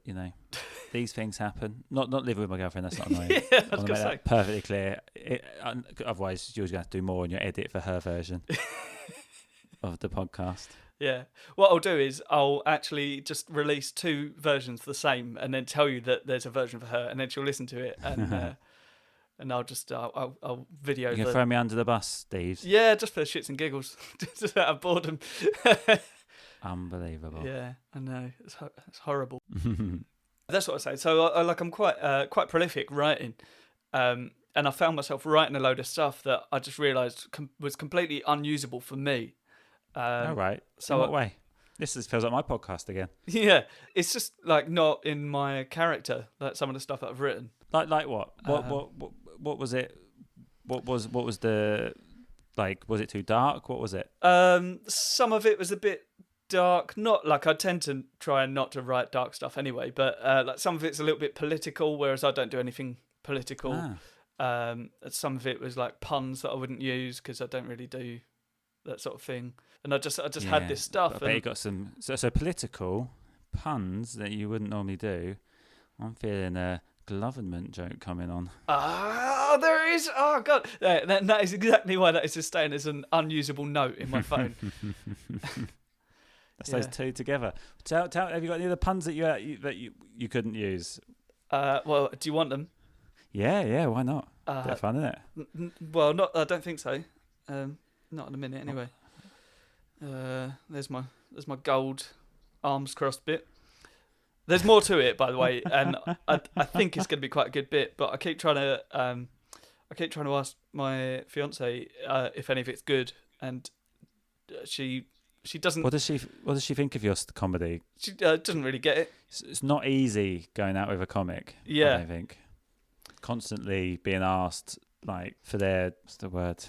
these things happen. Not living with my girlfriend, that's not annoying. Yeah, I was going to make that perfectly clear. Otherwise, you're going to have to do more in your edit for her version of the podcast. Yeah. What I'll do is I'll actually just release two versions of the same, and then tell you that there's a version for her, and then she'll listen to it, and and I'll just I'll video. You can throw me under the bus, Deaves. Yeah, just for shits and giggles, just out of boredom. Unbelievable. Yeah, I know, it's horrible. That's what I say. So I'm quite prolific writing, and I found myself writing a load of stuff that I just realised was completely unusable for me. All right. So in what way? This feels like my podcast again. Yeah, it's just like not in my character. Like some of the stuff that I've written. Like what? What was it? What was the like? Was it too dark? What was it? Some of it was a bit dark. Not like I tend to try not to write dark stuff anyway, but like some of it's a little bit political, whereas I don't do anything political. Some of it was like puns that I wouldn't use because I don't really do that sort of thing. And I just had this stuff. I bet you got some so political puns that you wouldn't normally do. I'm feeling a government joke coming on. Oh, there is. Oh god, that is exactly why that is just staying as an unusable note in my phone. That's those two together. Tell. Have you got any other puns that you couldn't use? Well, do you want them? Yeah. Why not? Bit of fun, isn't it? Well, not. I don't think so. Not in a minute, anyway. There's my gold arms crossed bit. There's more to it, by the way, and I think it's going to be quite a good bit. But I keep trying to ask my fiance if any of it's good, and she doesn't. What does she think of your comedy? She doesn't really get it. It's not easy going out with a comic. Yeah, I think constantly being asked like for their what's the word?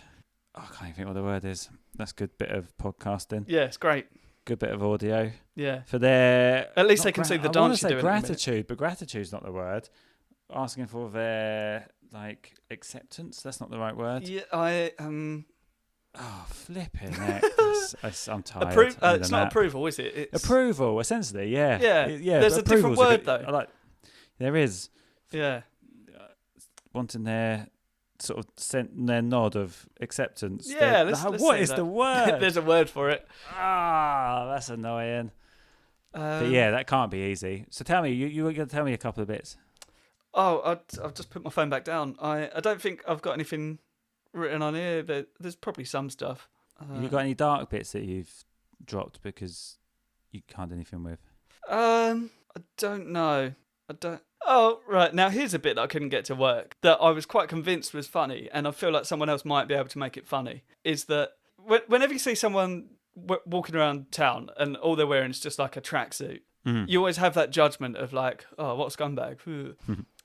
Oh, I can't even think what the word is. That's a good bit of podcasting. Yeah, it's great. Good bit of audio. Yeah. For their... At least they can see the dance you're doing. I want to say gratitude, but gratitude's not the word. Asking for their, like, acceptance. That's not the right word. Yeah, Oh, flipping heck. I'm tired. It's not approval, is it? It's approval, essentially, yeah. Yeah. There's a different word, though. There is. Yeah. Wanting their sort of sent their nod of acceptance. Yeah, let's what say is that. the word? There's a word for it. That's annoying. But yeah, that can't be easy. So tell me, you were going to tell me a couple of bits. Oh, I've just put my phone back down. I don't think I've got anything written on here. There's probably some stuff. Have you got any dark bits that you've dropped because you can't do anything with? I don't know. Oh, right. Now, here's a bit that I couldn't get to work that I was quite convinced was funny, and I feel like someone else might be able to make it funny, is that whenever you see someone walking around town and all they're wearing is just like a tracksuit, you always have that judgment of like, oh, what a scumbag.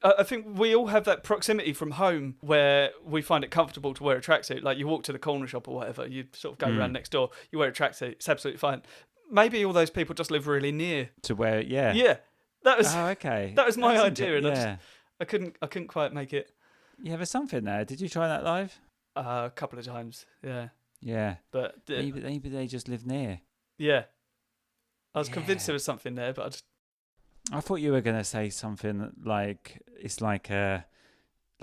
I think we all have that proximity from home where we find it comfortable to wear a tracksuit. Like you walk to the corner shop or whatever, you sort of go around next door, you wear a tracksuit, it's absolutely fine. Maybe all those people just live really near. To where, yeah. Yeah. That was okay. That was my idea, and yeah. I couldn't quite make it. Yeah, there's something there. Did you try that live? A couple of times, yeah. Yeah. But maybe they just live near. Yeah. I was convinced there was something there, but I thought you were going to say something like it's like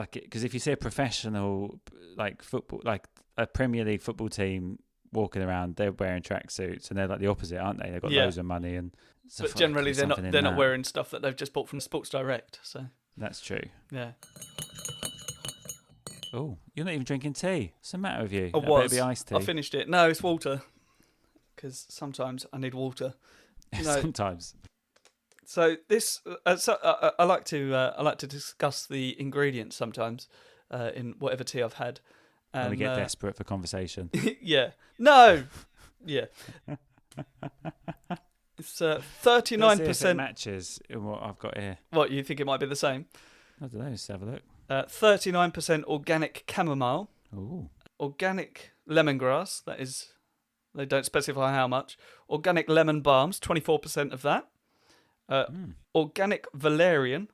because if you see a professional like football, like a Premier League football team walking around, they're wearing tracksuits, and they're like the opposite, aren't they? They've got loads of money, and but generally they're not wearing stuff that they've just bought from Sports Direct. So that's true. Yeah. Oh, you're not even drinking tea. What's the matter with you? I was. Better be iced tea. I finished it. No, it's water. Because sometimes I need water. Sometimes. So this, I like to discuss the ingredients sometimes in whatever tea I've had. And when we get desperate for conversation. Yeah. No. Yeah. It's 39%. Matches in what I've got here. What, you think it might be the same? I don't know. Let's have a look. 39% organic chamomile. Ooh. Organic lemongrass. That is, they don't specify how much. Organic lemon balms. 24% of that. Organic valerian.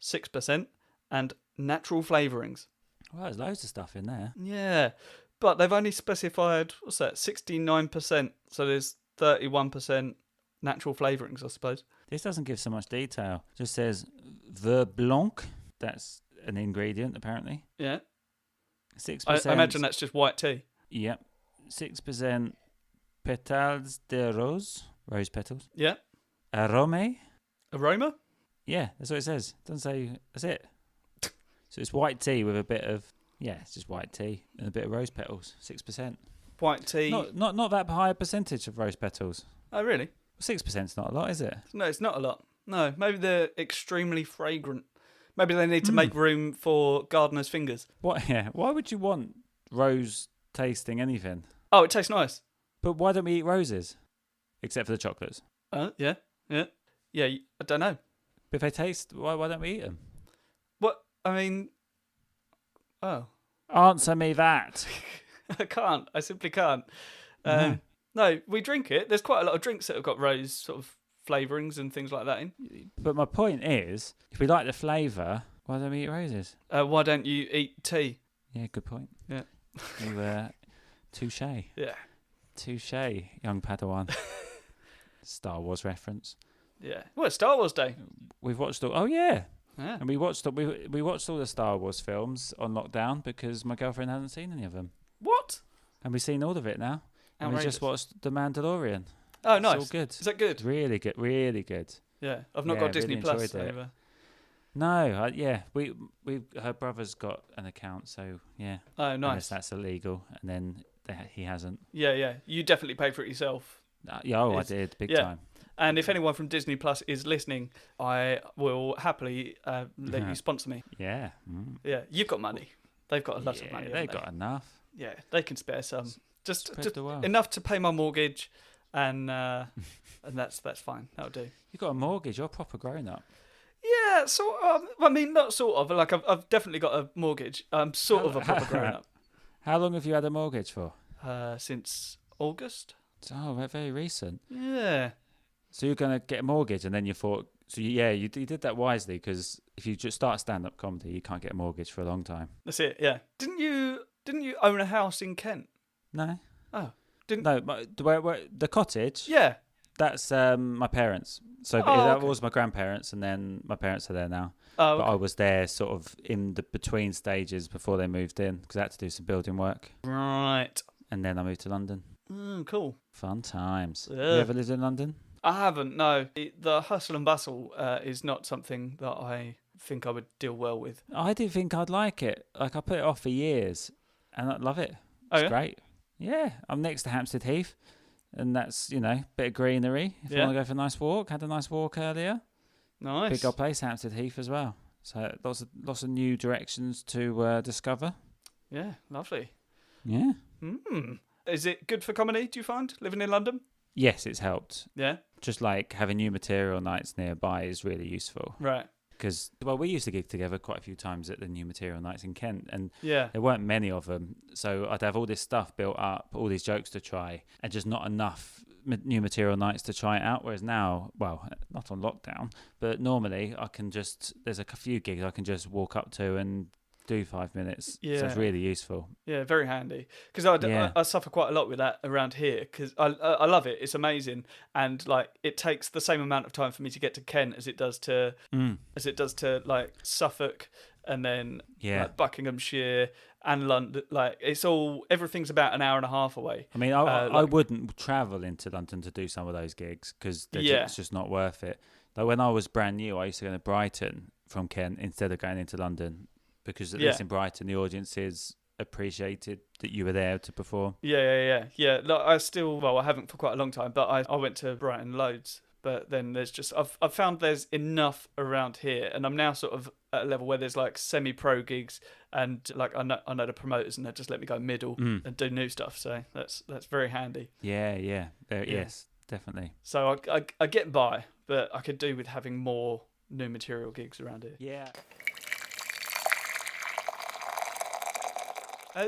6%. And natural flavourings. Well, there's loads of stuff in there. Yeah. But they've only specified, 69%. So there's 31% natural flavourings, I suppose. This doesn't give so much detail. It just says Vin Blanc. That's an ingredient, apparently. Yeah. 6%. I imagine that's just white tea. Yep. 6% pétales de rose. Rose petals. Yeah. Arome. Aroma? Yeah, that's what it says. It doesn't say... That's it. So it's white tea with a bit of... Yeah, it's just white tea and a bit of rose petals. 6%. White tea. Not that high a percentage of rose petals. Oh, really? 6%'s not a lot, is it? No, it's not a lot. No, maybe they're extremely fragrant. Maybe they need to make room for gardener's fingers. What? Yeah. Why would you want rose tasting anything? Oh, it tastes nice. But why don't we eat roses? Except for the chocolates. Yeah. I don't know. But if they taste, why don't we eat them? What? I mean... Oh. Answer me that. I can't. I simply can't. No, we drink it. There's quite a lot of drinks that have got rose sort of flavourings and things like that in. But my point is, if we like the flavour, why don't we eat roses? Why don't you eat tea? Yeah, good point. Yeah. Touche. Yeah. Touche, young Padawan. Star Wars reference. Yeah. Well, it's Star Wars Day. We've watched all... Oh, yeah. Yeah. And we watched all the Star Wars films on lockdown because my girlfriend hadn't seen any of them. What? And we've seen all of it now. And we just watched The Mandalorian. Oh, nice. It's all good. Is that good? Really good. Really good. Yeah. I've not got Disney really Plus. No, we her brother's got an account, so yeah. Oh, nice. Unless that's illegal, and then he hasn't. Yeah. You definitely paid for it yourself. I did, big time. And if anyone from Disney Plus is listening, I will happily let you sponsor me. Yeah. Yeah, you've got money. They've got a lot of money. They've got enough. Yeah, they can spare some. Just well. enough to pay my mortgage, and that's fine. That'll do. You've got a mortgage. You're a proper grown up. Yeah, sort of. I mean, not sort of. Like I've definitely got a mortgage. I'm sort of a proper grown up. How long have you had a mortgage for? Since August. Oh, very recent. Yeah. So you're going to get a mortgage, and then you thought... So, you did that wisely, because if you just start stand-up comedy, you can't get a mortgage for a long time. That's it, yeah. Didn't you own a house in Kent? No. Oh, didn't? No, the cottage. Yeah. That's my parents. So that was my grandparents, and then my parents are there now. Oh, But okay. I was there sort of in the between stages before they moved in because I had to do some building work. Right. And then I moved to London. Cool. Fun times. Yeah. You ever lived in London? I haven't, no. The hustle and bustle is not something that I think I would deal well with. I didn't think I'd like it. Like, I put it off for years, and I love it. It's great. Yeah, I'm next to Hampstead Heath, and that's, you know, bit of greenery. If you want to go for a nice walk, had a nice walk earlier. Nice. Big old place, Hampstead Heath as well. So lots of new directions to discover. Yeah, lovely. Yeah. Is it good for comedy, do you find, living in London? Yes, it's helped. Yeah. Just like having new material nights nearby is really useful. Right. Because, well, we used to gig together quite a few times at the new material nights in Kent, and there weren't many of them. So I'd have all this stuff built up, all these jokes to try, and just not enough new material nights to try it out. Whereas now, well, not on lockdown, but normally I can there's a few gigs I can just walk up to and do 5 minutes. Yeah. So it's really useful. Yeah, very handy. Because I suffer quite a lot with that around here because I love it. It's amazing. And like it takes the same amount of time for me to get to Kent as it does to like Suffolk and then like Buckinghamshire and London. Like everything's about an hour and a half away. I mean, I wouldn't travel into London to do some of those gigs because it's just not worth it. Like when I was brand new, I used to go to Brighton from Kent instead of going into London. Because at least in Brighton, the audiences appreciated that you were there to perform. Yeah. Like I haven't for quite a long time, but I went to Brighton loads. But then there's just I've found there's enough around here, and I'm now sort of at a level where there's like semi-pro gigs, and like I know the promoters, and they just let me go middle and do new stuff. So that's very handy. Yeah. Yes, definitely. So I get by, but I could do with having more new material gigs around here. Yeah.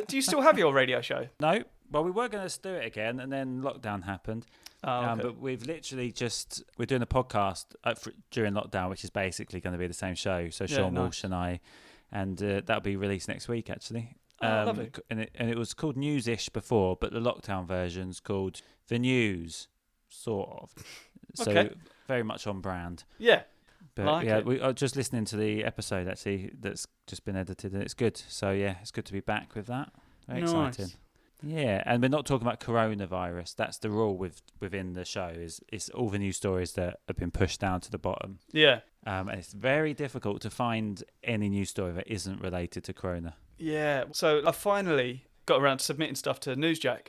Do you still have your radio show? No. Well, we were going to do it again, and then lockdown happened. Okay. But we've literally we're doing a podcast during lockdown, which is basically going to be the same show. So Sean Walsh and I, and that'll be released next week, actually. Lovely. And it was called News-ish before, but the lockdown version's called The News, sort of. So very much on brand. Yeah. But we are just listening to the episode actually that's just been edited, and it's good. So yeah, it's good to be back with that. Very exciting. Yeah, and we're not talking about coronavirus. That's the rule within the show. It's all the news stories that have been pushed down to the bottom. Yeah. And it's very difficult to find any news story that isn't related to corona. Yeah. So I finally got around to submitting stuff to Newsjack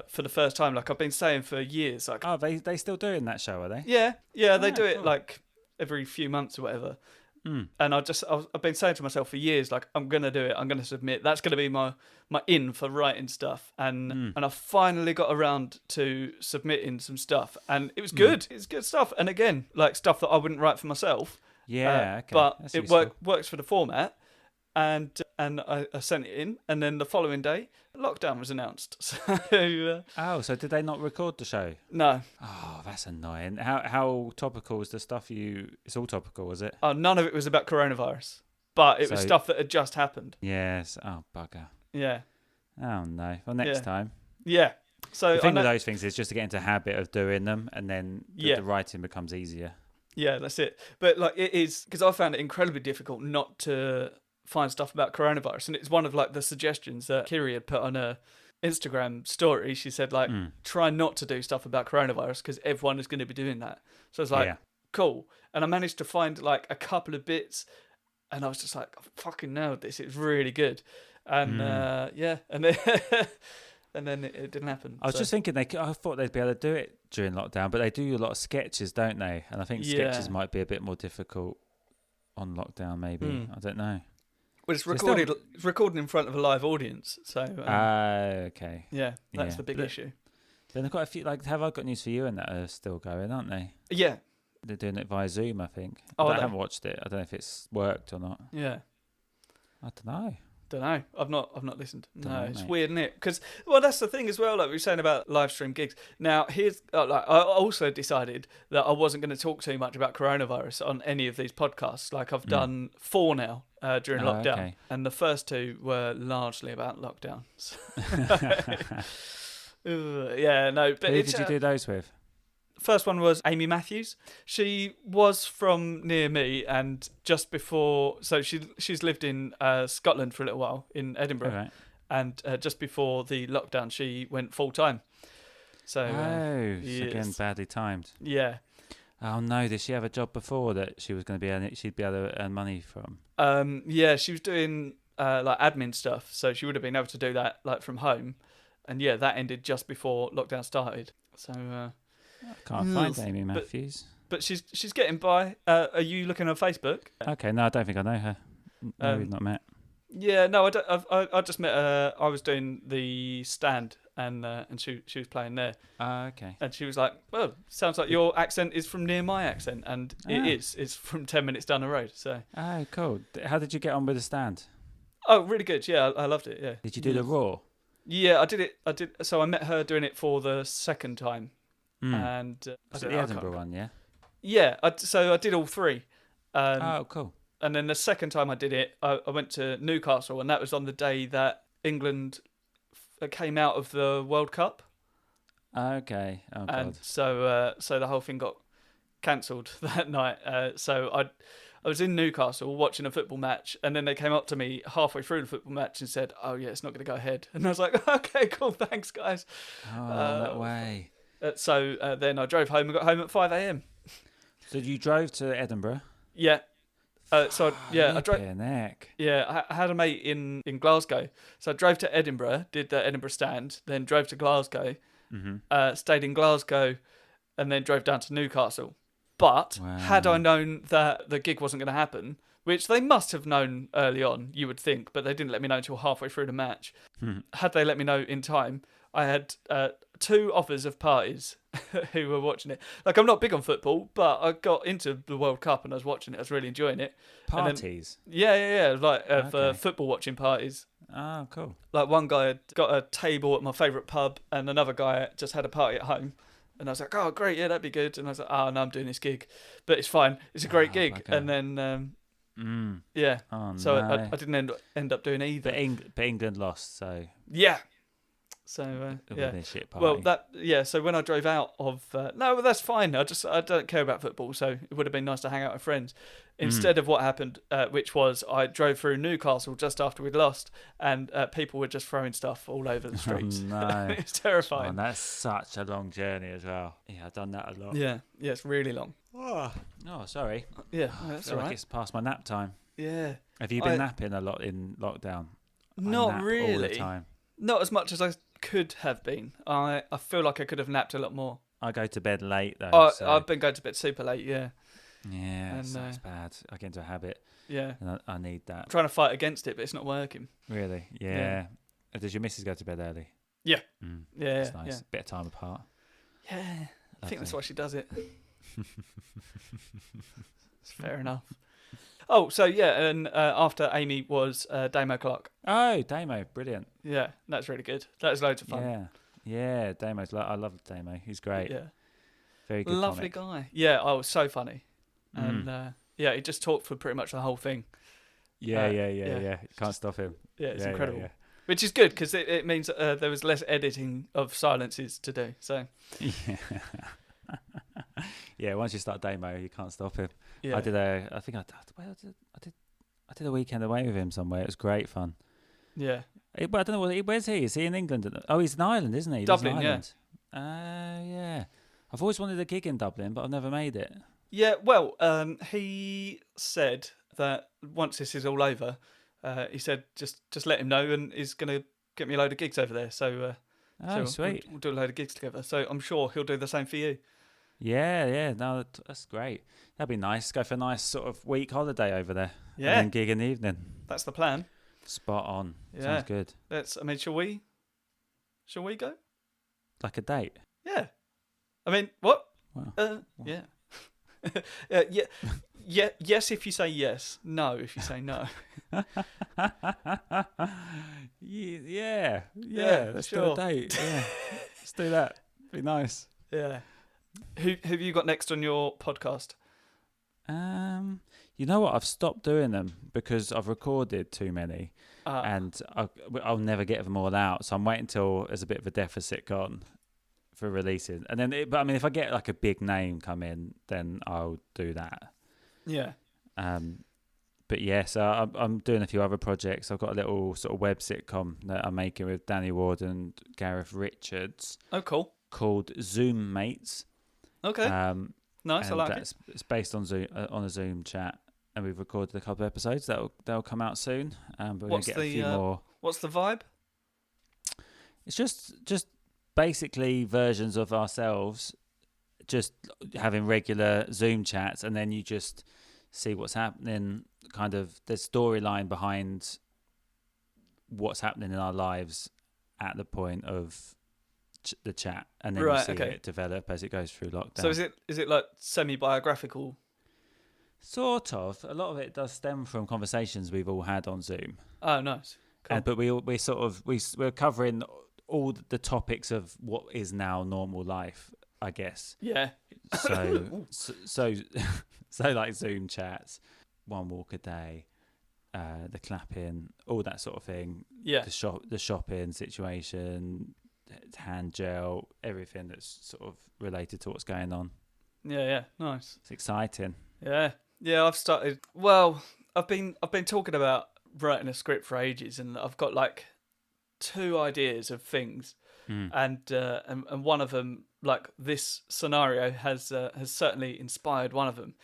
for the first time. Like I've been saying for years. Like, they still doing that show, are they? Yeah, they do it like every few months or whatever. And I've been saying to myself for years, like, I'm going to do it. I'm going to submit. That's going to be my in for writing stuff. And I finally got around to submitting some stuff. And it was good. It's good stuff. And again, like stuff that I wouldn't write for myself. Yeah, okay. But That's it useful. works for the format. And I sent it in. And then the following day, lockdown was announced. So did they not record the show? No. Oh, that's annoying. How topical is the stuff it's all topical, is it? Oh, none of it was about coronavirus. But it was stuff that had just happened. Yes. Oh, bugger. Yeah. Oh, no. Well, next time. Yeah. So the thing with those things is just to get into a habit of doing them, and then the writing becomes easier. Yeah, that's it. But like it is, because I found it incredibly difficult not to find stuff about coronavirus, and it's one of like the suggestions that Kiri had put on her Instagram story. She said like try not to do stuff about coronavirus because everyone is going to be doing that. So I was like, cool. And I managed to find like a couple of bits, and I was just like, I fucking nailed this. It was really good. And and then and then it didn't happen. I was just thinking I thought they'd be able to do it during lockdown, but they do a lot of sketches, don't they? And I think sketches might be a bit more difficult on lockdown, maybe. I don't know. Well, it's recorded in front of a live audience, so. Okay. Yeah, that's the big issue. Then they've got a few, like, Have I Got News for You, and that are still going, aren't they? Yeah. They're doing it via Zoom, I think. I haven't watched it. I don't know if it's worked or not. Yeah. I don't know. I've not listened. It's mate. weird, isn't it? Because that's the thing as well. Like we were saying about live stream gigs. Now here's I also decided that I wasn't going to talk too much about coronavirus on any of these podcasts. Like I've done 4 now during Oh, lockdown, okay. and the first two were largely about lockdown. Yeah, no, but Who did you do those with? First one was Amy Matthews. She was from near me, and just before, so she's lived in Scotland for a little while in Edinburgh, All right. and just before the lockdown, she went full time. So again, badly timed. Yeah. Oh no! Did she have a job before that she was going to be she'd be able to earn money from? Yeah, she was doing like admin stuff, so she would have been able to do that like from home, and yeah, that ended just before lockdown started. So I can't find Amy Matthews. But she's getting by. Are you looking on Facebook? Okay, no, I don't think I know her. No, we've not met. Yeah, no, I just met her. I was doing the stand, and she was playing there. Okay. And she was like, "Well, sounds like your accent is from near my accent," and it is. It's from 10 minutes down the road. So. Oh, cool. How did you get on with the stand? Oh, really good. Yeah, I loved it. Yeah. Did you do the raw? Yeah, I did it. So I met her doing it for the second time, and was it the Edinburgh one? Yeah. Yeah. So I did all three. Oh, cool. And then the second time I did it, I went to Newcastle, and that was on the day that England came out of the World Cup. Okay. Oh, God. And so the whole thing got cancelled that night. So I was in Newcastle watching a football match, and then they came up to me halfway through the football match and said, "Oh yeah, it's not going to go ahead." And I was like, "Okay, cool, thanks, guys." Oh, no way. So then I drove home and got home at 5 a.m. So you drove to Edinburgh? Yeah. I drove. Yeah, I had a mate in Glasgow, so I drove to Edinburgh, did the Edinburgh stand, then drove to Glasgow, stayed in Glasgow, and then drove down to Newcastle. But had I known that the gig wasn't going to happen, which they must have known early on, you would think, but they didn't let me know until halfway through the match. Had they let me know in time, I had 2 offers of parties who were watching it. Like, I'm not big on football, but I got into the World Cup and I was watching it. I was really enjoying it. Parties? Yeah. Like, for football watching parties. Oh, cool. Like, one guy had got a table at my favourite pub and another guy just had a party at home. And I was like, oh, great, yeah, that'd be good. And I was like, oh, no, I'm doing this gig. But it's fine. It's a great gig. Okay. And then, yeah. Oh, so no. I didn't end up doing either. But England lost, so... Yeah. So, yeah. Shit party. Well, so when I drove out of... no, that's fine. I don't care about football, so it would have been nice to hang out with friends. Instead of what happened, which was I drove through Newcastle just after we'd lost, and people were just throwing stuff all over the streets. Oh, no. It's terrifying. And that's such a long journey as well. Yeah, I've done that a lot. Yeah, it's really long. Oh, sorry. Yeah, that's all right. It's past my nap time. Yeah. Have you been napping a lot in lockdown? Not really. All the time. Not as much as I could have been. I feel like I could have napped a lot more. I go to bed late though. I've been going to bed super late, yeah. Yeah, that's bad. I get into a habit. Yeah. And I need that. I'm trying to fight against it, but it's not working. Really? Yeah. Does your missus go to bed early? Yeah. Yeah. That's nice. Yeah. Bit of time apart. Yeah. I think that's why she does it. It's fair enough. Oh, so yeah, and after Amy was Damo Clark. Oh, Damo, brilliant. Yeah, that's really good. That was loads of fun. Yeah, Damo's. I love Damo. He's great. Yeah, very good. Lovely guy. Yeah, I was so funny, and he just talked for pretty much the whole thing. Yeah. Can't stop him. Yeah, it's incredible. Yeah. Which is good because it means there was less editing of silences to do. So. Yeah, once you start Damo, you can't stop him. Yeah. I did a weekend away with him somewhere. It was great fun. Yeah. But I don't know where's he? Is he in England? Oh, he's in Ireland, isn't he? Dublin, yeah. Yeah. I've always wanted a gig in Dublin, but I've never made it. Yeah, well, he said that once this is all over, he said just let him know, and he's going to get me a load of gigs over there. So, sweet. We'll do a load of gigs together. So I'm sure he'll do the same for you. Yeah. No, that's great. That'd be nice. Go for a nice sort of week holiday over there. Yeah. And then gig in the evening. That's the plan. Spot on. Yeah. Sounds good. Shall we go? Like a date? Yeah. I mean, what? Wow. Yeah. Yeah. Yes, if you say yes. No, if you say no. Yeah. Let's do a date. Yeah. Let's do that. Be nice. Yeah. Who have you got next on your podcast? You know what? I've stopped doing them because I've recorded too many, and I'll never get them all out. So I'm waiting until there's a bit of a deficit gone for releasing, and then. But I mean, if I get like a big name come in, then I'll do that. Yeah. But yeah, so I'm doing a few other projects. I've got a little sort of web sitcom that I'm making with Danny Ward and Gareth Richards. Oh, cool. Called Zoom Mates. Okay. Nice, I like it. It's based on Zoom on a Zoom chat, and we've recorded a couple of episodes that'll come out soon. But we're gonna get a few more. What's the vibe? It's just basically versions of ourselves, just having regular Zoom chats, and then you just see what's happening. Kind of the storyline behind what's happening in our lives at the point of the chat, and then you see it develop as it goes through lockdown. So is it like semi-biographical? Sort of. A lot of it does stem from conversations we've all had on Zoom. Oh, nice. Cool. But we're covering all the topics of what is now normal life, I guess. Yeah. So like Zoom chats, 1 walk a day, the clapping, all that sort of thing. Yeah. The shopping situation, hand gel, everything that's sort of related to what's going on. Yeah. Nice. It's exciting. Yeah. I've started. Well, I've been talking about writing a script for ages, and I've got like 2 ideas of things, and one of them, like this scenario, has certainly inspired one of them.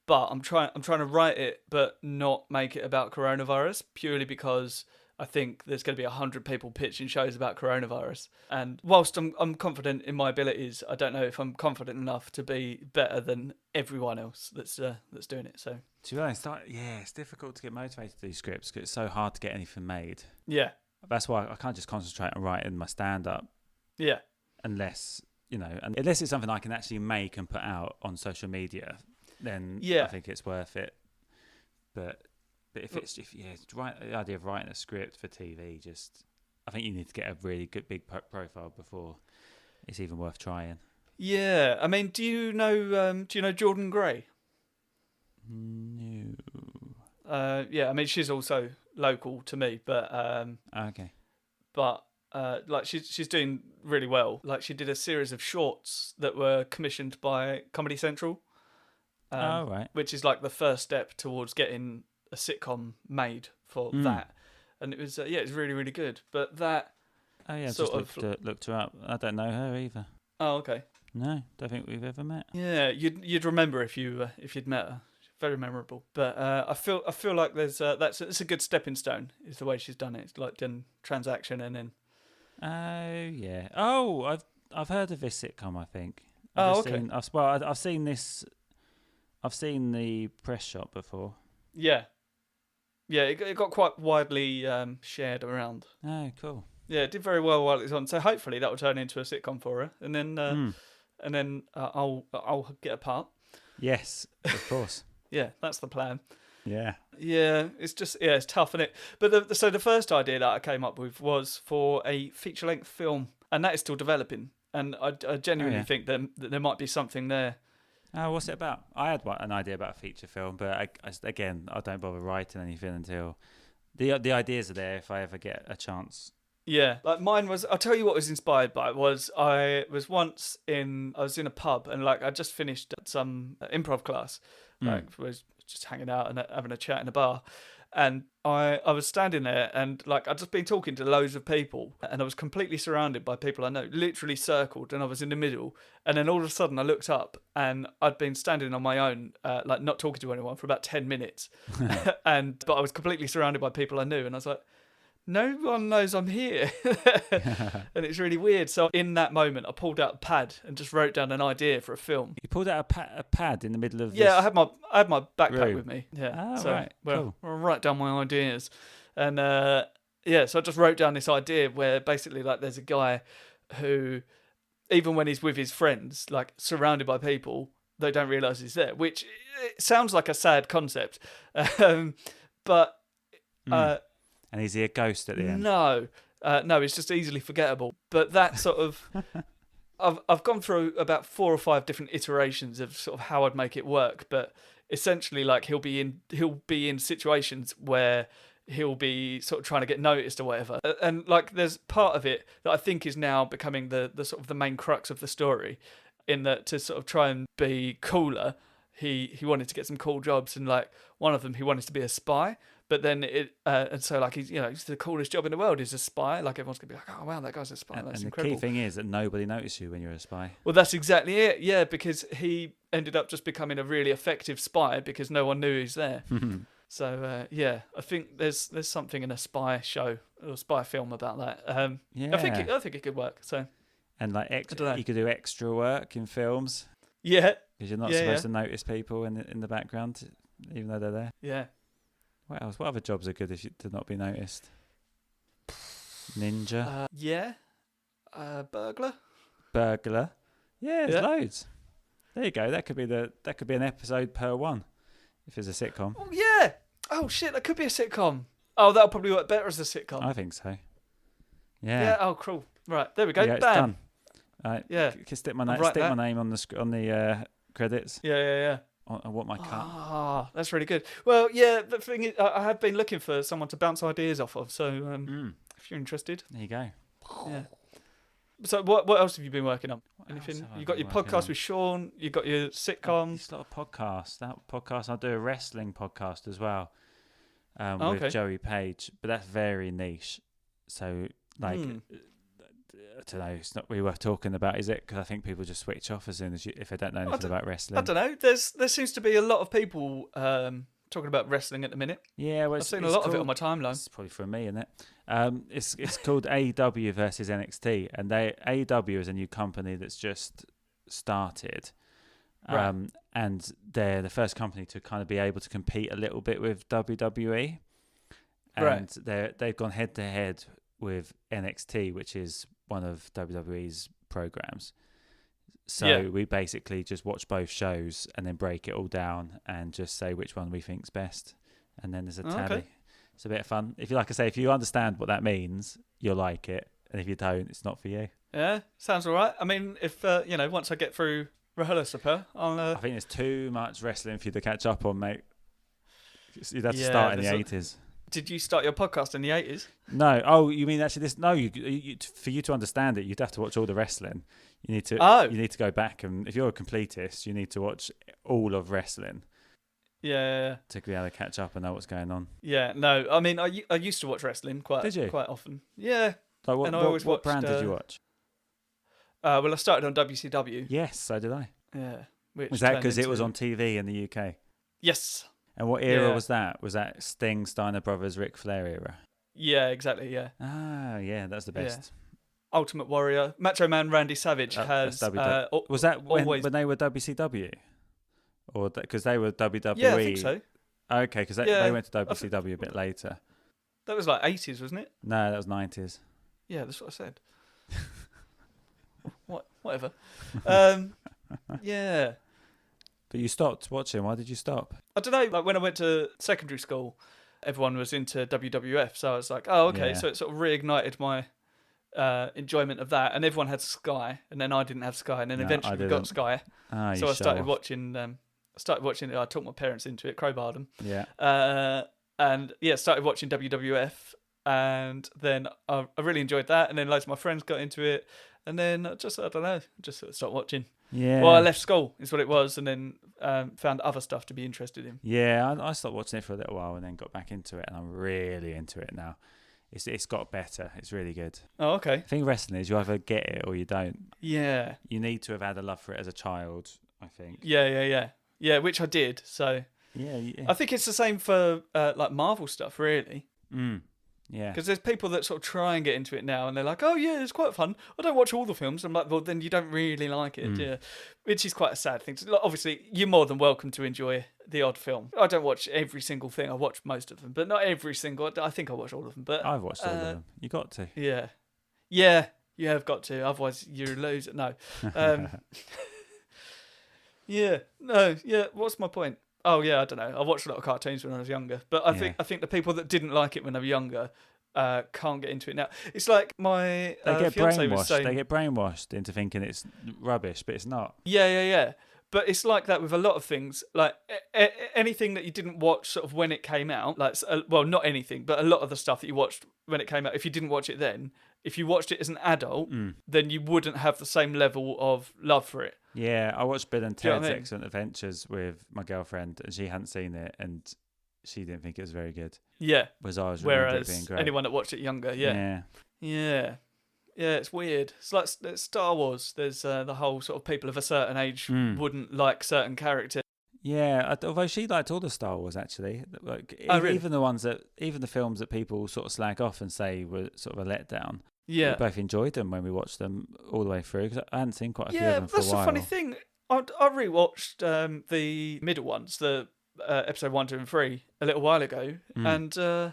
But I'm trying to write it, but not make it about coronavirus, purely because I think there's going to be 100 people pitching shows about coronavirus. And whilst I'm confident in my abilities, I don't know if I'm confident enough to be better than everyone else that's doing it. So to be honest, it's difficult to get motivated to do scripts because it's so hard to get anything made. Yeah, that's why I can't just concentrate on writing my stand-up. Yeah, unless it's something I can actually make and put out on social media, then I think it's worth it. But the idea of writing a script for TV, I think you need to get a really good big profile before it's even worth trying. Yeah, I mean, do you know Jordan Gray? No. Yeah, I mean, she's also local to me, but okay. But like she's doing really well. Like she did a series of shorts that were commissioned by Comedy Central. Right. Which is like the first step towards getting a sitcom made for that, and it was it's really, really good. But that looked her up. I don't know her either. Oh, okay. No, don't think we've ever met. Yeah, you'd remember if you'd met her. Very memorable. But I feel like there's it's a good stepping stone. Is the way she's done it. It's like done transaction and then. Oh yeah. Oh, I've heard of this sitcom. I think. Okay. I've seen this. I've seen the press shot before. Yeah. Yeah, it got quite widely shared around. Oh, cool. Yeah, it did very well while it was on. So hopefully that will turn into a sitcom for her, and then I'll get a part. Yes, of course. Yeah, that's the plan. Yeah. Yeah, it's tough, isn't it? But the first idea that I came up with was for a feature-length film, and that is still developing. And I genuinely think that there might be something there. Oh, what's it about? I had an idea about a feature film, but I don't bother writing anything until the ideas are there if I ever get a chance. Yeah, like mine was. I'll tell you what was inspired by it was I was in a pub and like I just finished some improv class, was just hanging out and having a chat in a bar, and I was standing there and like I'd just been talking to loads of people and I was completely surrounded by people I know, literally circled, and I was in the middle, and then all of a sudden I looked up and I'd been standing on my own, like not talking to anyone for about 10 minutes, but I was completely surrounded by people I knew, and I was like, no one knows I'm here. And it's really weird. So in that moment, I pulled out a pad and just wrote down an idea for a film. You pulled out a pad in the middle of this I had my backpack room. with me. Yeah. Oh, so, right. Cool. I'll write down my ideas. And so I just wrote down this idea where basically like there's a guy who, even when he's with his friends, like surrounded by people, they don't realise he's there, which it sounds like a sad concept. But... And is he a ghost at the end? No, it's just easily forgettable. But that sort of, I've gone through about 4 or 5 different iterations of sort of how I'd make it work. But essentially like he'll be in situations where he'll be sort of trying to get noticed or whatever. And like there's part of it that I think is now becoming the sort of the main crux of the story, in that to sort of try and be cooler, he wanted to get some cool jobs, and like one of them he wanted to be a spy. But then and so like he's the coolest job in the world is a spy. Like everyone's gonna be like, oh wow, that guy's a spy. That's incredible. The key thing is that nobody notices you when you're a spy. Well, that's exactly it. Yeah, because he ended up just becoming a really effective spy because no one knew he's there. So yeah, I think there's something in a spy show or spy film about that. I think it could work. So and like you could do extra work in films. Yeah, because you're not supposed to notice people in the background, even though they're there. Yeah. What else? What other jobs are good to not be noticed? Ninja. Burglar. Burglar. Yeah, there's loads. There you go. That could be an episode per one, if it's a sitcom. Oh yeah. Oh shit, that could be a sitcom. Oh, that'll probably work better as a sitcom. I think so. Yeah. Yeah. Oh, cool. Right, there we go. Yeah, it's done. Right. Yeah. Stick my name on the credits. Yeah. I want my cut. Ah, that's really good. Well, yeah, the thing is, I have been looking for someone to bounce ideas off of. So if you're interested, there you go. Yeah. So what else have you been working on? Anything? You got your podcast with Sean. You got your sitcom. It's not a podcast. That podcast, I'll do a wrestling podcast as well. With Joey Page, but that's very niche. So like, I don't know. It's not really worth talking about, is it? Because I think people just switch off as soon as if they don't know anything about wrestling. I don't know. There seems to be a lot of people talking about wrestling at the minute. Yeah, well, I've seen a lot of it on my timeline. It's probably for me, isn't it? It's called AEW versus NXT, and AEW is a new company that's just started, and they're the first company to kind of be able to compete a little bit with WWE, and they've gone head to head with NXT, which is one of WWE's programs. So we basically just watch both shows and then break it all down and just say which one we think's best, and then there's a tally. Okay. It's a bit of fun. If you understand what that means, you'll like it, and if you don't, it's not for you. Yeah, sounds all right. I mean, if once I get through RHLSTP, I'll. I think there's too much wrestling for you to catch up on, mate. You'd have to start in the 80s. Did you start your podcast in the 80s? No. Oh, you mean actually this? No, you for you to understand it, you'd have to watch all the wrestling. You need to go back, and if you're a completist, you need to watch all of wrestling. Yeah. To be able to catch up and know what's going on. Yeah. No, I mean, I used to watch wrestling quite often. Yeah. Like what brand did you watch? Well, I started on WCW. Yes, so did I. Yeah. Was that because it was on TV in the UK? Yes. And what era was that? Was that Sting, Steiner Brothers, Ric Flair era? Yeah, exactly, yeah. Ah, yeah, that's the best. Yeah. Ultimate Warrior. Macho Man Randy Savage has... was that when they were WCW? Or because they were WWE? Yeah, I think so. Okay, because they went to WCW a bit later. That was like 80s, wasn't it? No, that was 90s. Yeah, that's what I said. Whatever. Yeah. But you stopped watching. Why did you stop? I don't know. Like when I went to secondary school, everyone was into WWF, so I was like, "Oh, okay." Yeah. So it sort of reignited my enjoyment of that. And everyone had Sky, and then I didn't have Sky, and then eventually we got Sky. So I started watching. It. I talked my parents into it, crowbarred them. Yeah. Started watching WWF, and then I really enjoyed that. And then loads of my friends got into it, and then I don't know, just sort of stopped watching. Yeah. Well, I left school, is what it was, and then found other stuff to be interested in. Yeah, I stopped watching it for a little while and then got back into it, and I'm really into it now. It's got better. It's really good. Oh, okay. The thing with wrestling is you either get it or you don't. Yeah. You need to have had a love for it as a child, I think. Yeah, which I did. So yeah. I think it's the same for like Marvel stuff, really. Yeah. Because there's people that sort of try and get into it now, and they're like, "Oh yeah, it's quite fun. I don't watch all the films." I'm like, "Well, then you don't really like it." Yeah. Which is quite a sad thing. So, obviously, you're more than welcome to enjoy the odd film. I don't watch every single thing. I watch most of them, but not every single. I think I watch all of them. But I've watched all of them. You got to. Yeah, you have got to. Otherwise, you're a loser. No. What's my point? Oh yeah, I don't know. I watched a lot of cartoons when I was younger, but I think the people that didn't like it when they were younger can't get into it now. It's like my they get fiance brainwashed. was saying, they get brainwashed into thinking it's rubbish, but it's not. Yeah. But it's like that with a lot of things. Like anything that you didn't watch sort of when it came out, like well, not anything, but a lot of the stuff that you watched when it came out. If you didn't watch it then, if you watched it as an adult, then you wouldn't have the same level of love for it. Yeah, I watched Bill and Do you know Ted's what I mean? Excellent Adventures with my girlfriend, and she hadn't seen it, and she didn't think it was very good. Yeah. Whereas I was remember it being Whereas great. anyone that watched it younger, yeah. Yeah. Yeah, it's weird. It's like Star Wars. There's the whole sort of people of a certain age wouldn't like certain characters. Yeah, although she liked all the Star Wars actually. Like, really? even the films that people sort of slag off and say were sort of a letdown. Yeah. We both enjoyed them when we watched them all the way through, because I hadn't seen quite a few of them for a while. Yeah, that's the funny thing. I rewatched the middle ones, the episode 1, 2, and 3, a little while ago, and they're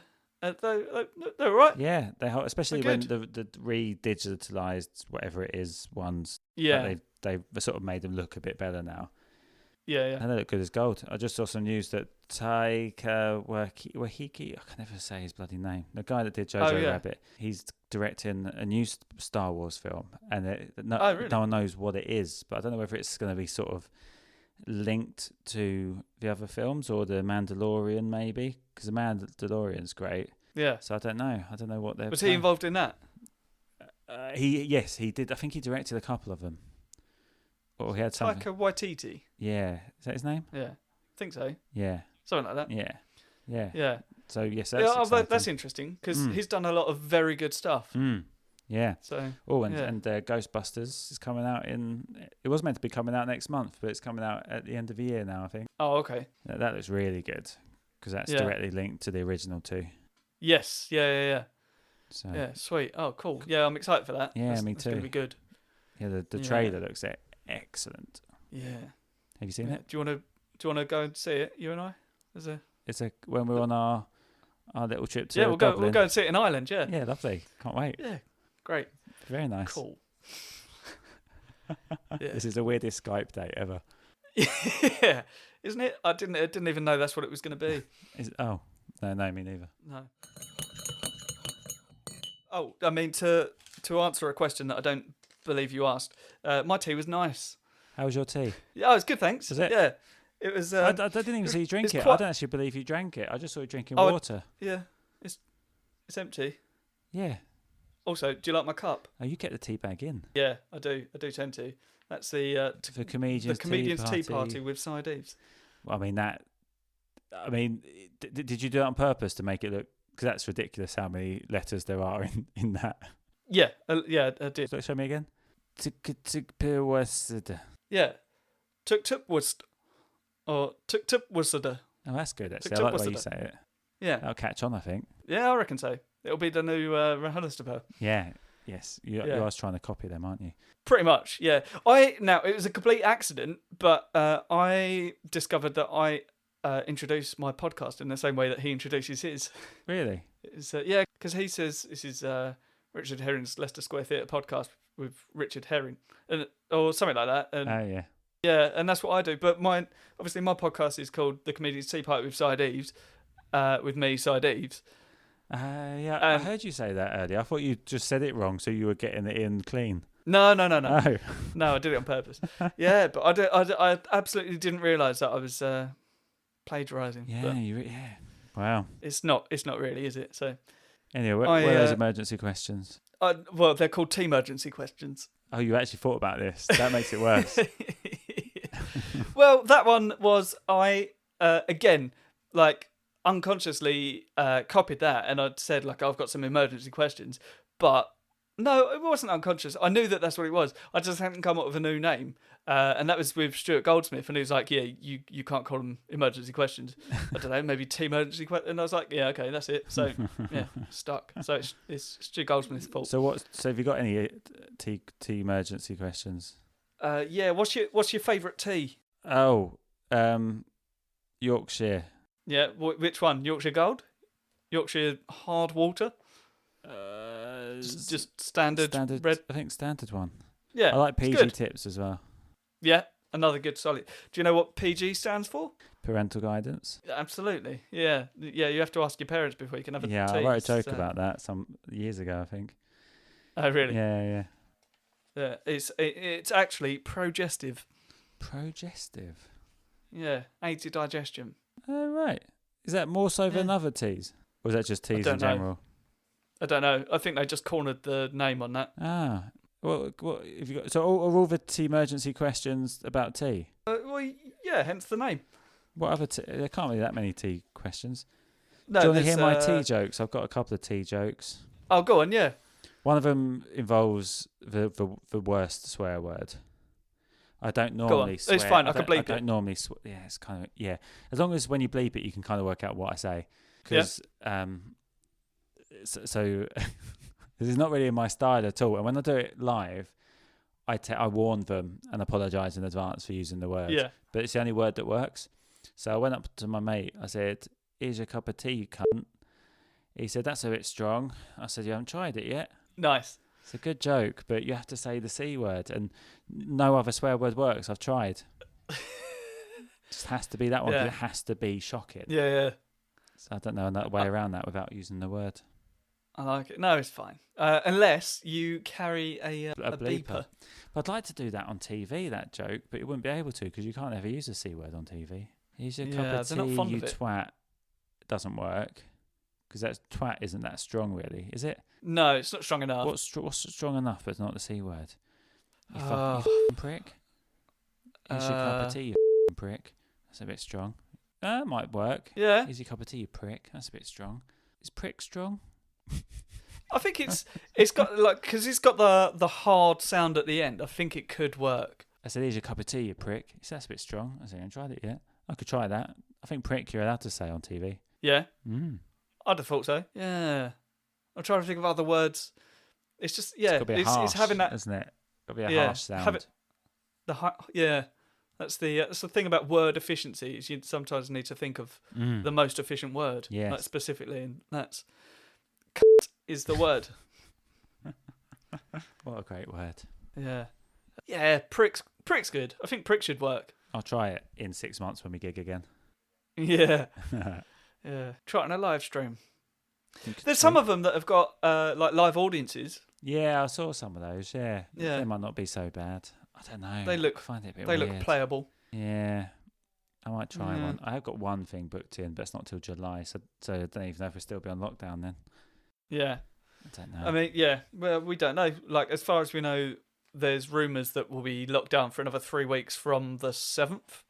right. Yeah, especially They're when good. the re-digitalized whatever it is ones. Yeah. Like they've sort of made them look a bit better now. Yeah. And they look good as gold. I just saw some news that Taika Waititi, I can never say his bloody name, the guy that did Jojo Rabbit, he's directing a new Star Wars film, and really? no one knows what it is, but I don't know whether it's going to be sort of linked to the other films or the Mandalorian maybe, because the Mandalorian's great. Yeah. So I don't know what they're. Was he involved in that? Yes, he did. I think he directed a couple of them. Or he had something. Taika Waititi. Yeah, is that his name? Yeah, I think so. Yeah. Something like that. Yeah. So yes, that's interesting because he's done a lot of very good stuff. Yeah. So. And Ghostbusters is coming out it was meant to be coming out next month, but it's coming out at the end of the year now, I think. Oh, okay. That looks really good because that's directly linked to the original too. Yes. Yeah. So. Yeah. Sweet. Oh, cool. Yeah, I'm excited for that. Yeah, me too. It's gonna be good. Yeah, the trailer looks excellent. Yeah. Have you seen it? Do you want to go and see it? You and I? It's when we're on our little trip to we'll Dublin. We'll go and see it in Ireland. Yeah. Yeah, lovely. Can't wait. Yeah. Great. Very nice. Cool. This is the weirdest Skype date ever. Yeah, isn't it? I didn't even know that's what it was going to be. No, me neither. No. Oh, I mean to answer a question that I don't believe you asked. My tea was nice. How was your tea? Yeah, it was good, thanks. Was it? Yeah, it was. I didn't even see you drink it. I don't actually believe you drank it. I just saw you drinking water. Yeah, it's empty. Yeah. Also, do you like my cup? Oh, you get the tea bag in. Yeah, I do. I do tend to. That's the comedians' tea party with Deaves. Well, did you do it on purpose to make it look? Because that's ridiculous. How many letters there are in that? Yeah, I did. So show me again. Yeah, tuk was or tuk was the. Oh, that's good. Actually, I like the way you say it. Yeah, that'll catch on, I think. Yeah, I reckon so. It'll be the new Rahunastapa. Yeah. Yes. You are trying to copy them, aren't you? Pretty much. Yeah. Now it was a complete accident, but I discovered that I introduce my podcast in the same way that he introduces his. Really? Yeah, because he says this is Richard Herring's Leicester Square Theatre podcast with Richard Herring, or something like that. And, oh yeah. Yeah, and that's what I do. But my podcast is called The Comedian's Tea Party with Deaves, with me, Deaves. Yeah, I heard you say that earlier. I thought you just said it wrong, so you were getting it in clean. No. Oh. No, I did it on purpose. Yeah, but I absolutely didn't realise that I was plagiarising. Yeah, Wow. It's not really, is it? So anyway, what are those emergency questions? Well, they're called Teamergency questions. Oh, you actually thought about this. That makes it worse. Well, that one was again, like, unconsciously copied that, and I'd said, like, I've got some emergency questions, but no, it wasn't unconscious. I knew that that's what it was. I just hadn't come up with a new name, and that was with Stuart Goldsmith, and he was like, yeah, you can't call them emergency questions. I don't know, maybe Teamergency questions. And I was like, yeah, okay, that's it. So yeah, stuck. So it's Stuart Goldsmith's fault. So have you got any tea emergency questions? Yeah, what's your favourite tea? Oh, Yorkshire. Yeah, which one? Yorkshire Gold? Yorkshire Hard Water? Just standard red. I think standard one. Yeah, I like PG tips as well. Yeah, another good solid. Do you know what PG stands for? Parental guidance. Absolutely. Yeah. You have to ask your parents before you can have a tea. Yeah, I wrote a joke about that some years ago, I think. Oh, really? Yeah. Yeah, it's actually progestive. Progestive. Yeah, aids your digestion. Oh, right. Is that more so than other teas? Or is that just teas in general? I don't know. I think they just cornered the name on that. Ah. What have you got? So are all the tea emergency questions about tea? Well, yeah, hence the name. What other tea? There can't be that many tea questions. No, Do you want to hear my tea jokes? I've got a couple of tea jokes. Oh, go on, yeah. One of them involves the worst swear word. I don't normally swear. It's fine. I can bleep it. I don't normally swear. Yeah, it's kind of As long as when you bleep it, you can kind of work out what I say. Because so this is not really in my style at all. And when I do it live, I warn them and apologise in advance for using the word. Yeah. But it's the only word that works. So I went up to my mate. I said, "Here's your cup of tea, you cunt." He said, "That's a bit strong." I said, "You haven't tried it yet." Nice. It's a good joke, but you have to say the C word, and no other swear word works. I've tried. It just has to be that one. Yeah. It has to be shocking. Yeah. So I don't know another way around that without using the word. I like it. No, it's fine. Unless you carry a beeper. But I'd like to do that on TV, that joke, but you wouldn't be able to because you can't ever use the C word on TV. Use your cup of tea, you twat. It doesn't work. Because that twat isn't that strong, really, is it? No, it's not strong enough. What's strong enough, but not the C word? You fucking prick. Here's your cup of tea, you fucking prick. That's a bit strong. That might work. Yeah. Here's your cup of tea, you prick. That's a bit strong. Is prick strong? I think it's got because it's got the hard sound at the end. I think it could work. I said, "Here's your cup of tea, you prick." He said, "That's a bit strong." I said, "I haven't tried it yet." I could try that. I think prick you're allowed to say on TV. Yeah. Mm. I'd have thought so. Yeah. I'm trying to think of other words. It's just it's having that, isn't it? Got to be a harsh sound. That's the thing about word efficiency. Is you sometimes need to think of the most efficient word. Yes. Like specifically, and that's "cunt" is the word. What a great word. Yeah. Yeah. Prick's good. I think prick should work. I'll try it in 6 months when we gig again. Yeah. Yeah. Try it on a live stream. There's some of them that have got like live audiences. Yeah, I saw some of those. Yeah. Yeah. They might not be so bad. I don't know. They look. I find it a bit They weird. look playable. Yeah. I might try one. I have got one thing booked in, but it's not till July, so I don't even know if we'll still be on lockdown then. Yeah. I don't know. I mean, yeah. Well, we don't know. Like, as far as we know, there's rumours that we'll be locked down for another 3 weeks from the 7th.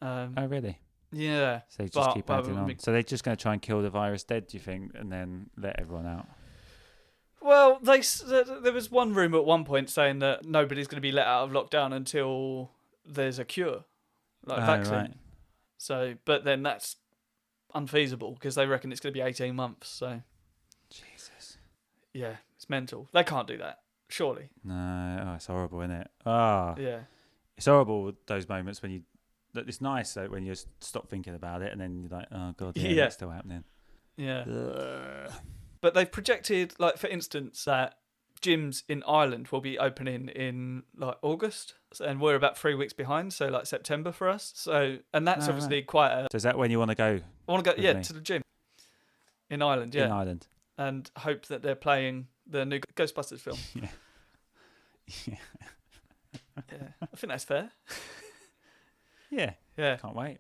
Oh, really? Yeah. So they just keep adding on. So they're just going to try and kill the virus dead, do you think, and then let everyone out? Well, there was one rumour at one point saying that nobody's going to be let out of lockdown until there's a cure, like vaccine. Right. So, but then that's unfeasible because they reckon it's going to be 18 months. So, Jesus. Yeah, it's mental. They can't do that, surely. No, it's horrible, isn't it? Yeah. It's horrible, those moments when you... It's nice though, when you just stop thinking about it and then you're like, oh, God, yeah. It's still happening. Yeah. Ugh. But they've projected, like, for instance, that gyms in Ireland will be opening in, like, August. And we're about 3 weeks behind, so, like, September for us. So, and that's obviously quite a... So is that when you want to go? I want to go, to the gym. In Ireland, yeah. In Ireland. And hope that they're playing the new Ghostbusters film. Yeah. Yeah. I think that's fair. Yeah. Yeah. Can't wait.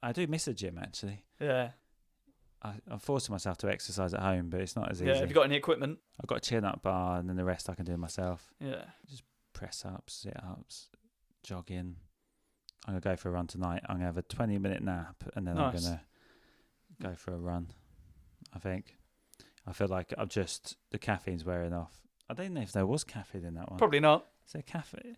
I do miss a gym, actually. Yeah. I'm forcing myself to exercise at home, but it's not as easy. Yeah, have you got any equipment? I've got a chin-up bar, and then the rest I can do myself. Yeah. Just press-ups, sit-ups, jogging. I'm going to go for a run tonight. I'm going to have a 20-minute nap, and then I'm going to go for a run, I think. I feel like the caffeine's wearing off. I don't know if there was caffeine in that one. Probably not. Is there caffeine?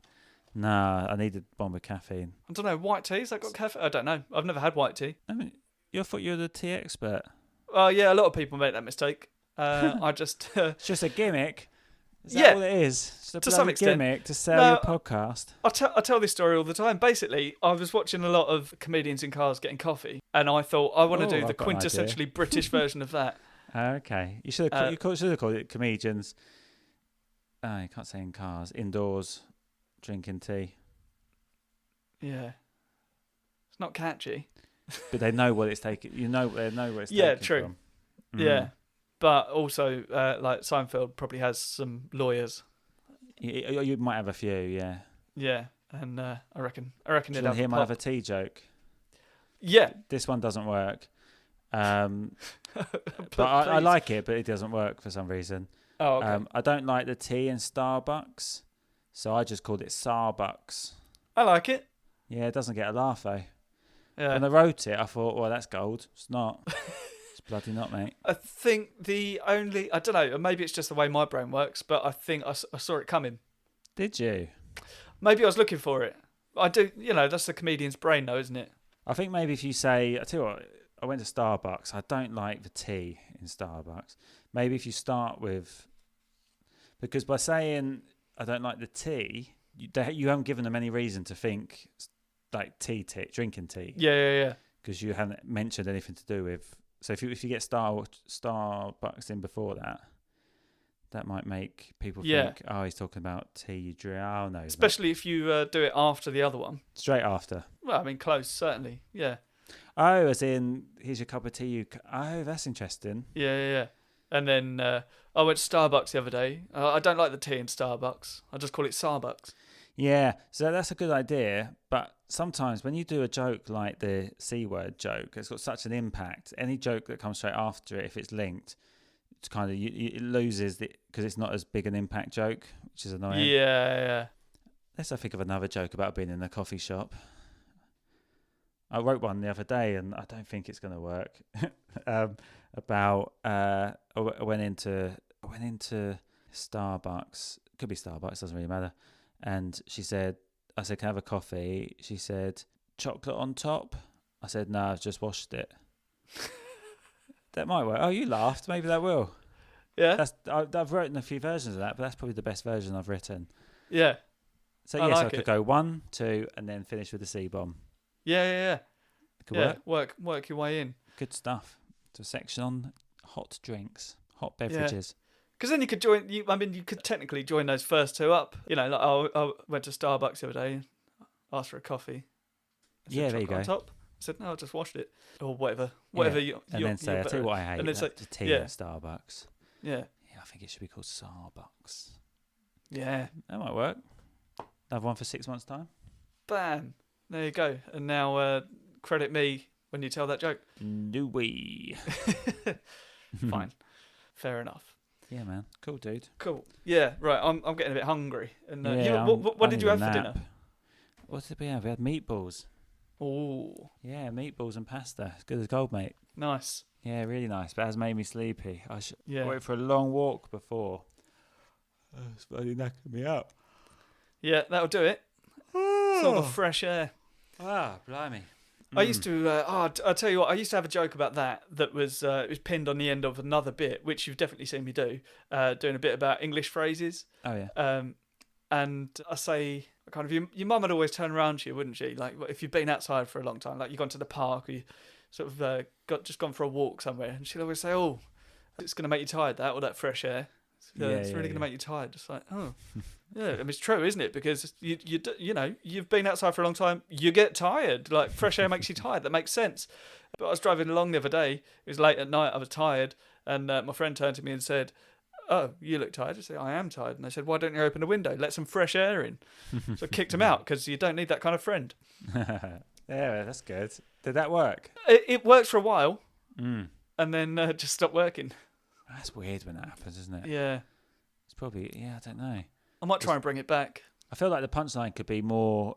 Nah, I needed a bomb of caffeine. I don't know, white tea's that got caffeine? I don't know. I've never had white tea. I mean, you thought you were the tea expert. Yeah, a lot of people make that mistake. I just... It's just a gimmick. Is that all it is? Just to some extent. Gimmick to sell your podcast. I tell this story all the time. Basically, I was watching a lot of comedians in cars getting coffee, and I thought, I want to do the quintessentially British version of that. Okay. You should have called it comedians. You can't say in cars. Indoors, drinking tea. Yeah. It's not catchy. But they know what it's taking. They know what it's taken Yeah, true. from. Yeah. But also, like, Seinfeld probably has some lawyers. You might have a few, yeah. Yeah. and I reckon Do you it'd want to have hear a my pop. other tea joke? Yeah, This one doesn't work. But I like it, but it doesn't work for some reason. Oh, okay. I don't like the tea in Starbucks, so I just called it Starbucks. I like it. Yeah, it doesn't get a laugh though. Yeah. When I wrote it, I thought, well, that's gold. It's not. It's bloody not, mate. I think I don't know, maybe it's just the way my brain works, but I think I saw it coming. Did you? Maybe I was looking for it. I do, that's the comedian's brain though, isn't it? I think maybe if you say, I tell you what, I went to Starbucks. I don't like the tea in Starbucks. Maybe if you start with, because by saying I don't like the tea, you haven't given them any reason to think like drinking tea. Yeah. Because you haven't mentioned anything to do with. So if you get Starbucks in before that, that might make people think, oh, he's talking about tea you drink. Oh no, especially if you do it after the other one. Straight after. Well, I mean, close certainly. Yeah. Oh, as in, here's your cup of tea. Oh, that's interesting. Yeah. And then I went to Starbucks the other day. I don't like the tea in Starbucks. I just call it Starbucks. Yeah, so that's a good idea. But sometimes when you do a joke like the C word joke, it's got such an impact. Any joke that comes straight after it, if it's linked, it's kind of it loses because it's not as big an impact joke, which is annoying. Yeah. Let's think of another joke about being in a coffee shop. I wrote one the other day, and I don't think it's going to work. About I went into Starbucks. Could be Starbucks, doesn't really matter. And I said, can I have a coffee? She said, chocolate on top. I said, no, I've just washed it. That might work. Oh, you laughed. Maybe that will. Yeah. I've written a few versions of that, but that's probably the best version I've written. Yeah. So yes, I could go 1, 2, and then finish with the C-bomb. Yeah. It could Work your way in. Good stuff. It's a section on hot drinks, hot beverages. Because then you could join. You could technically join those first two up. Like I went to Starbucks the other day, asked for a coffee. Yeah, there you go. On top. I said no, I just washed it or whatever. Whatever you. And then say, I tell you what I hate. And then say, the tea at Starbucks. Yeah. Yeah, I think it should be called Starbucks. Yeah, that might work. Another one for 6 months' time. Bam. There you go. And now credit me when you tell that joke. No way. Fine. Fair enough. Yeah, man. Cool, dude. Cool. Yeah, right. I'm getting a bit hungry. And what did you have for dinner? What did we have? We had meatballs. Oh. Yeah, meatballs and pasta. As good as gold, mate. Nice. Yeah, really nice. But it has made me sleepy. I went for a long walk before. It's bloody knackered me up. Yeah, that'll do it. Sort of fresh air. Ah, blimey. I used to, I'll tell you what, I used to have a joke about that was it was pinned on the end of another bit, which you've definitely seen me do, doing a bit about English phrases. Oh, yeah. And I say, kind of, your mum would always turn around to you, wouldn't she? Like, if you've been outside for a long time, like you've gone to the park or you sort of just gone for a walk somewhere, and she'd always say, oh, it's going to make you tired, that, or that fresh air. It's really going to make you tired. Just like, oh, yeah. I mean, it's true, isn't it? Because you've been outside for a long time. You get tired. Like fresh air makes you tired. That makes sense. But I was driving along the other day. It was late at night. I was tired, and my friend turned to me and said, "Oh, you look tired." I said, "I am tired." And I said, "Why don't you open the window? Let some fresh air in." So I kicked him out because you don't need that kind of friend. Yeah, that's good. Did that work? It worked for a while, and then just stopped working. That's weird when that happens, isn't it? Yeah. It's probably, I don't know. I might try and bring it back. I feel like the punchline could be more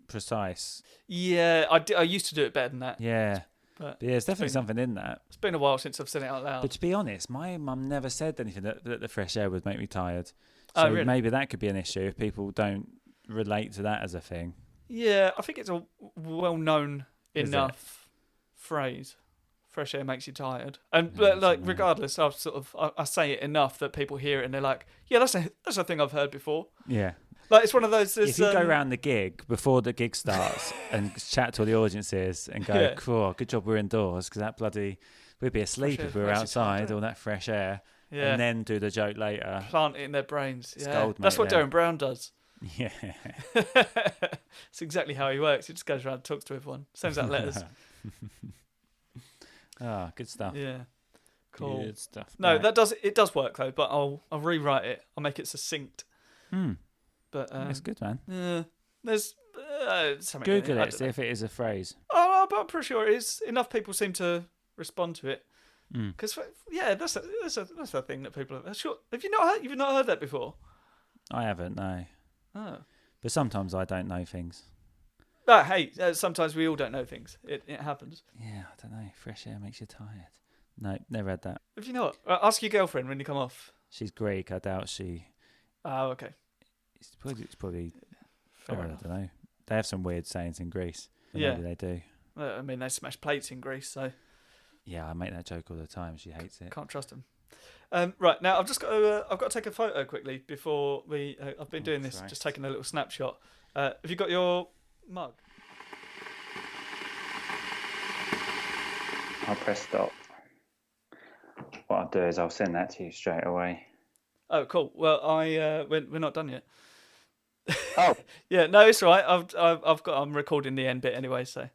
precise. Yeah, I used to do it better than that. Yeah. But yeah, there's definitely something in that. It's been a while since I've said it out loud. But to be honest, my mum never said anything that the fresh air would make me tired. So really? Maybe that could be an issue if people don't relate to that as a thing. Yeah, I think it's a well-known enough phrase. Fresh air makes you tired, and regardless, I say it enough that people hear it and they're like, "Yeah, that's a thing I've heard before." Yeah, like it's one of those. If you go around the gig before the gig starts and chat to all the audiences and go, "Cool, good job we're indoors," because we'd be asleep if we were outside, all that fresh air, and then do the joke later. Plant it in their brains. It's gold, mate, that's what Darren Brown does. Yeah, it's exactly how he works. He just goes around and talks to everyone, sends out letters. Ah, good stuff. Yeah, cool. Good stuff. No, right. it does work though. But I'll rewrite it. I'll make it succinct. But that's good, man. Yeah, There's something. Google it, see if it is a phrase. Oh, but I'm pretty sure it is. Enough people seem to respond to it. Mm. Because that's a thing that people have. Sure, you've not heard that before? I haven't, no. Oh. But sometimes I don't know things. But hey, sometimes we all don't know things. It happens. Yeah, I don't know. Fresh air makes you tired. No, never had that. Have you not? Ask your girlfriend when you come off. She's Greek. I doubt she. Oh, okay. It's probably Fair I enough. don't know. They have some weird sayings in Greece. Yeah. Maybe they do. Well, I mean, they smash plates in Greece, so Yeah, I make that joke all the time. She hates it. can't trust them. Right, now I've got to take a photo quickly before we. I've been doing this, just taking a little snapshot. Have you got your mug? I'll press stop. What I'll do is I'll send that to you straight away. Oh, cool. Well, we're not done yet. Oh. Yeah, no, it's all right. I'm recording the end bit anyway, so.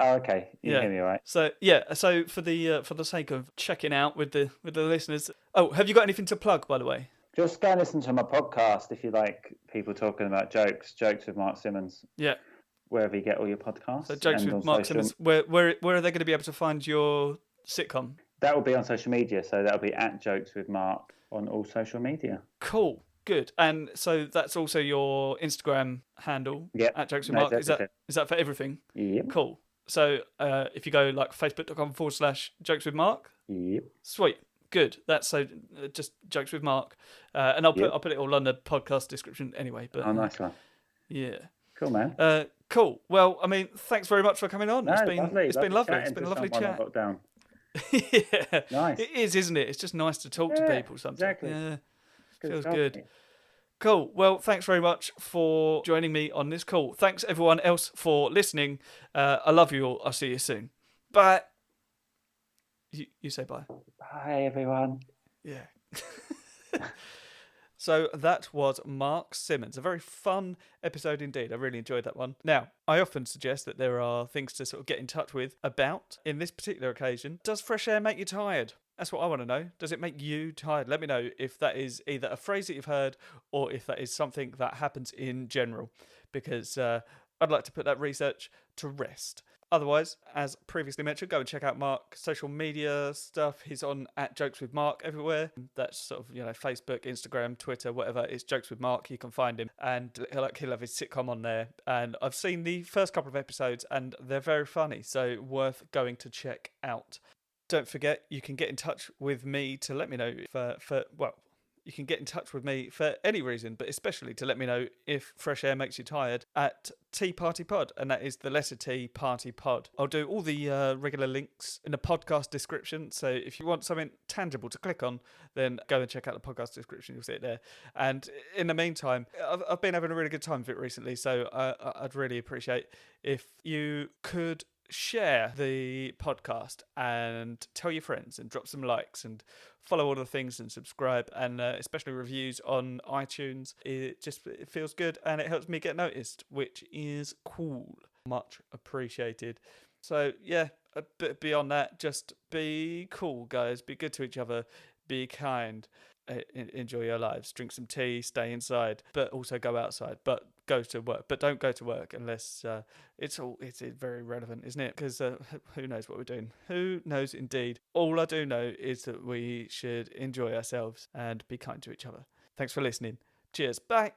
Oh, okay. You Yeah. hear me all right? So yeah, so for the sake of checking out with the listeners. Oh, have you got anything to plug, by the way? Just go and listen to my podcast if you like people talking about jokes with Mark Simmons. Yeah. Wherever you get all your podcasts. So jokes with Mark Simmons. Where are they going to be able to find your sitcom? That will be on social media, so that'll be at Jokes with Mark on all social media. Cool, good. And so that's also your Instagram handle. Yeah. At Jokes with Mark. Is that for everything? Yep. Cool. So if you go like facebook.com/Jokes with Mark. Yep. Sweet. Good. That's so just Jokes with Mark, and I'll put it all on the podcast description anyway. But nice one. Yeah. Cool, man. Cool. Well, I mean, thanks very much for coming on. No, it's been lovely. It's been a lovely chat. chat. Down. Yeah. Nice. It is, isn't it? It's just nice to talk to people sometimes. Exactly. Yeah. Feels stuff, good. mate. Cool. Well, thanks very much for joining me on this call. Thanks everyone else for listening. I love you all. I'll see you soon. Bye. You say bye. Bye, everyone. Yeah. So that was Mark Simmons. A very fun episode indeed. I really enjoyed that one. Now, I often suggest that there are things to sort of get in touch with about. In this particular occasion, does fresh air make you tired? That's what I want to know. Does it make you tired? Let me know if that is either a phrase that you've heard or if that is something that happens in general, because I'd like to put that research to rest. Otherwise, as previously mentioned, go and check out Mark's social media stuff. He's on at Jokes with Mark everywhere. That's sort of, Facebook, Instagram, Twitter, whatever. It's Jokes with Mark. You can find him. And he'll have his sitcom on there. And I've seen the first couple of episodes and they're very funny. So worth going to check out. Don't forget, you can get in touch with me to let me know you can get in touch with me for any reason, but especially to let me know if fresh air makes you tired at tpartypod, and that is the letter T, party pod. I'll do all the regular links in the podcast description, so if you want something tangible to click on, then go and check out the podcast description, you'll see it there. And in the meantime, I've been having a really good time with it recently, so I'd really appreciate if you could share the podcast and tell your friends and drop some likes and follow all the things and subscribe, and especially reviews on iTunes. It feels good and it helps me get noticed, which is cool. Much appreciated. So yeah, a bit beyond that, just be cool, guys. Be good to each other. Be kind. Enjoy your lives. Drink some tea. Stay inside, but also go outside. But go to work. But don't go to work unless it's very relevant, isn't it? Because who knows what we're doing? Who knows indeed? All I do know is that we should enjoy ourselves and be kind to each other. Thanks for listening. Cheers. Bye.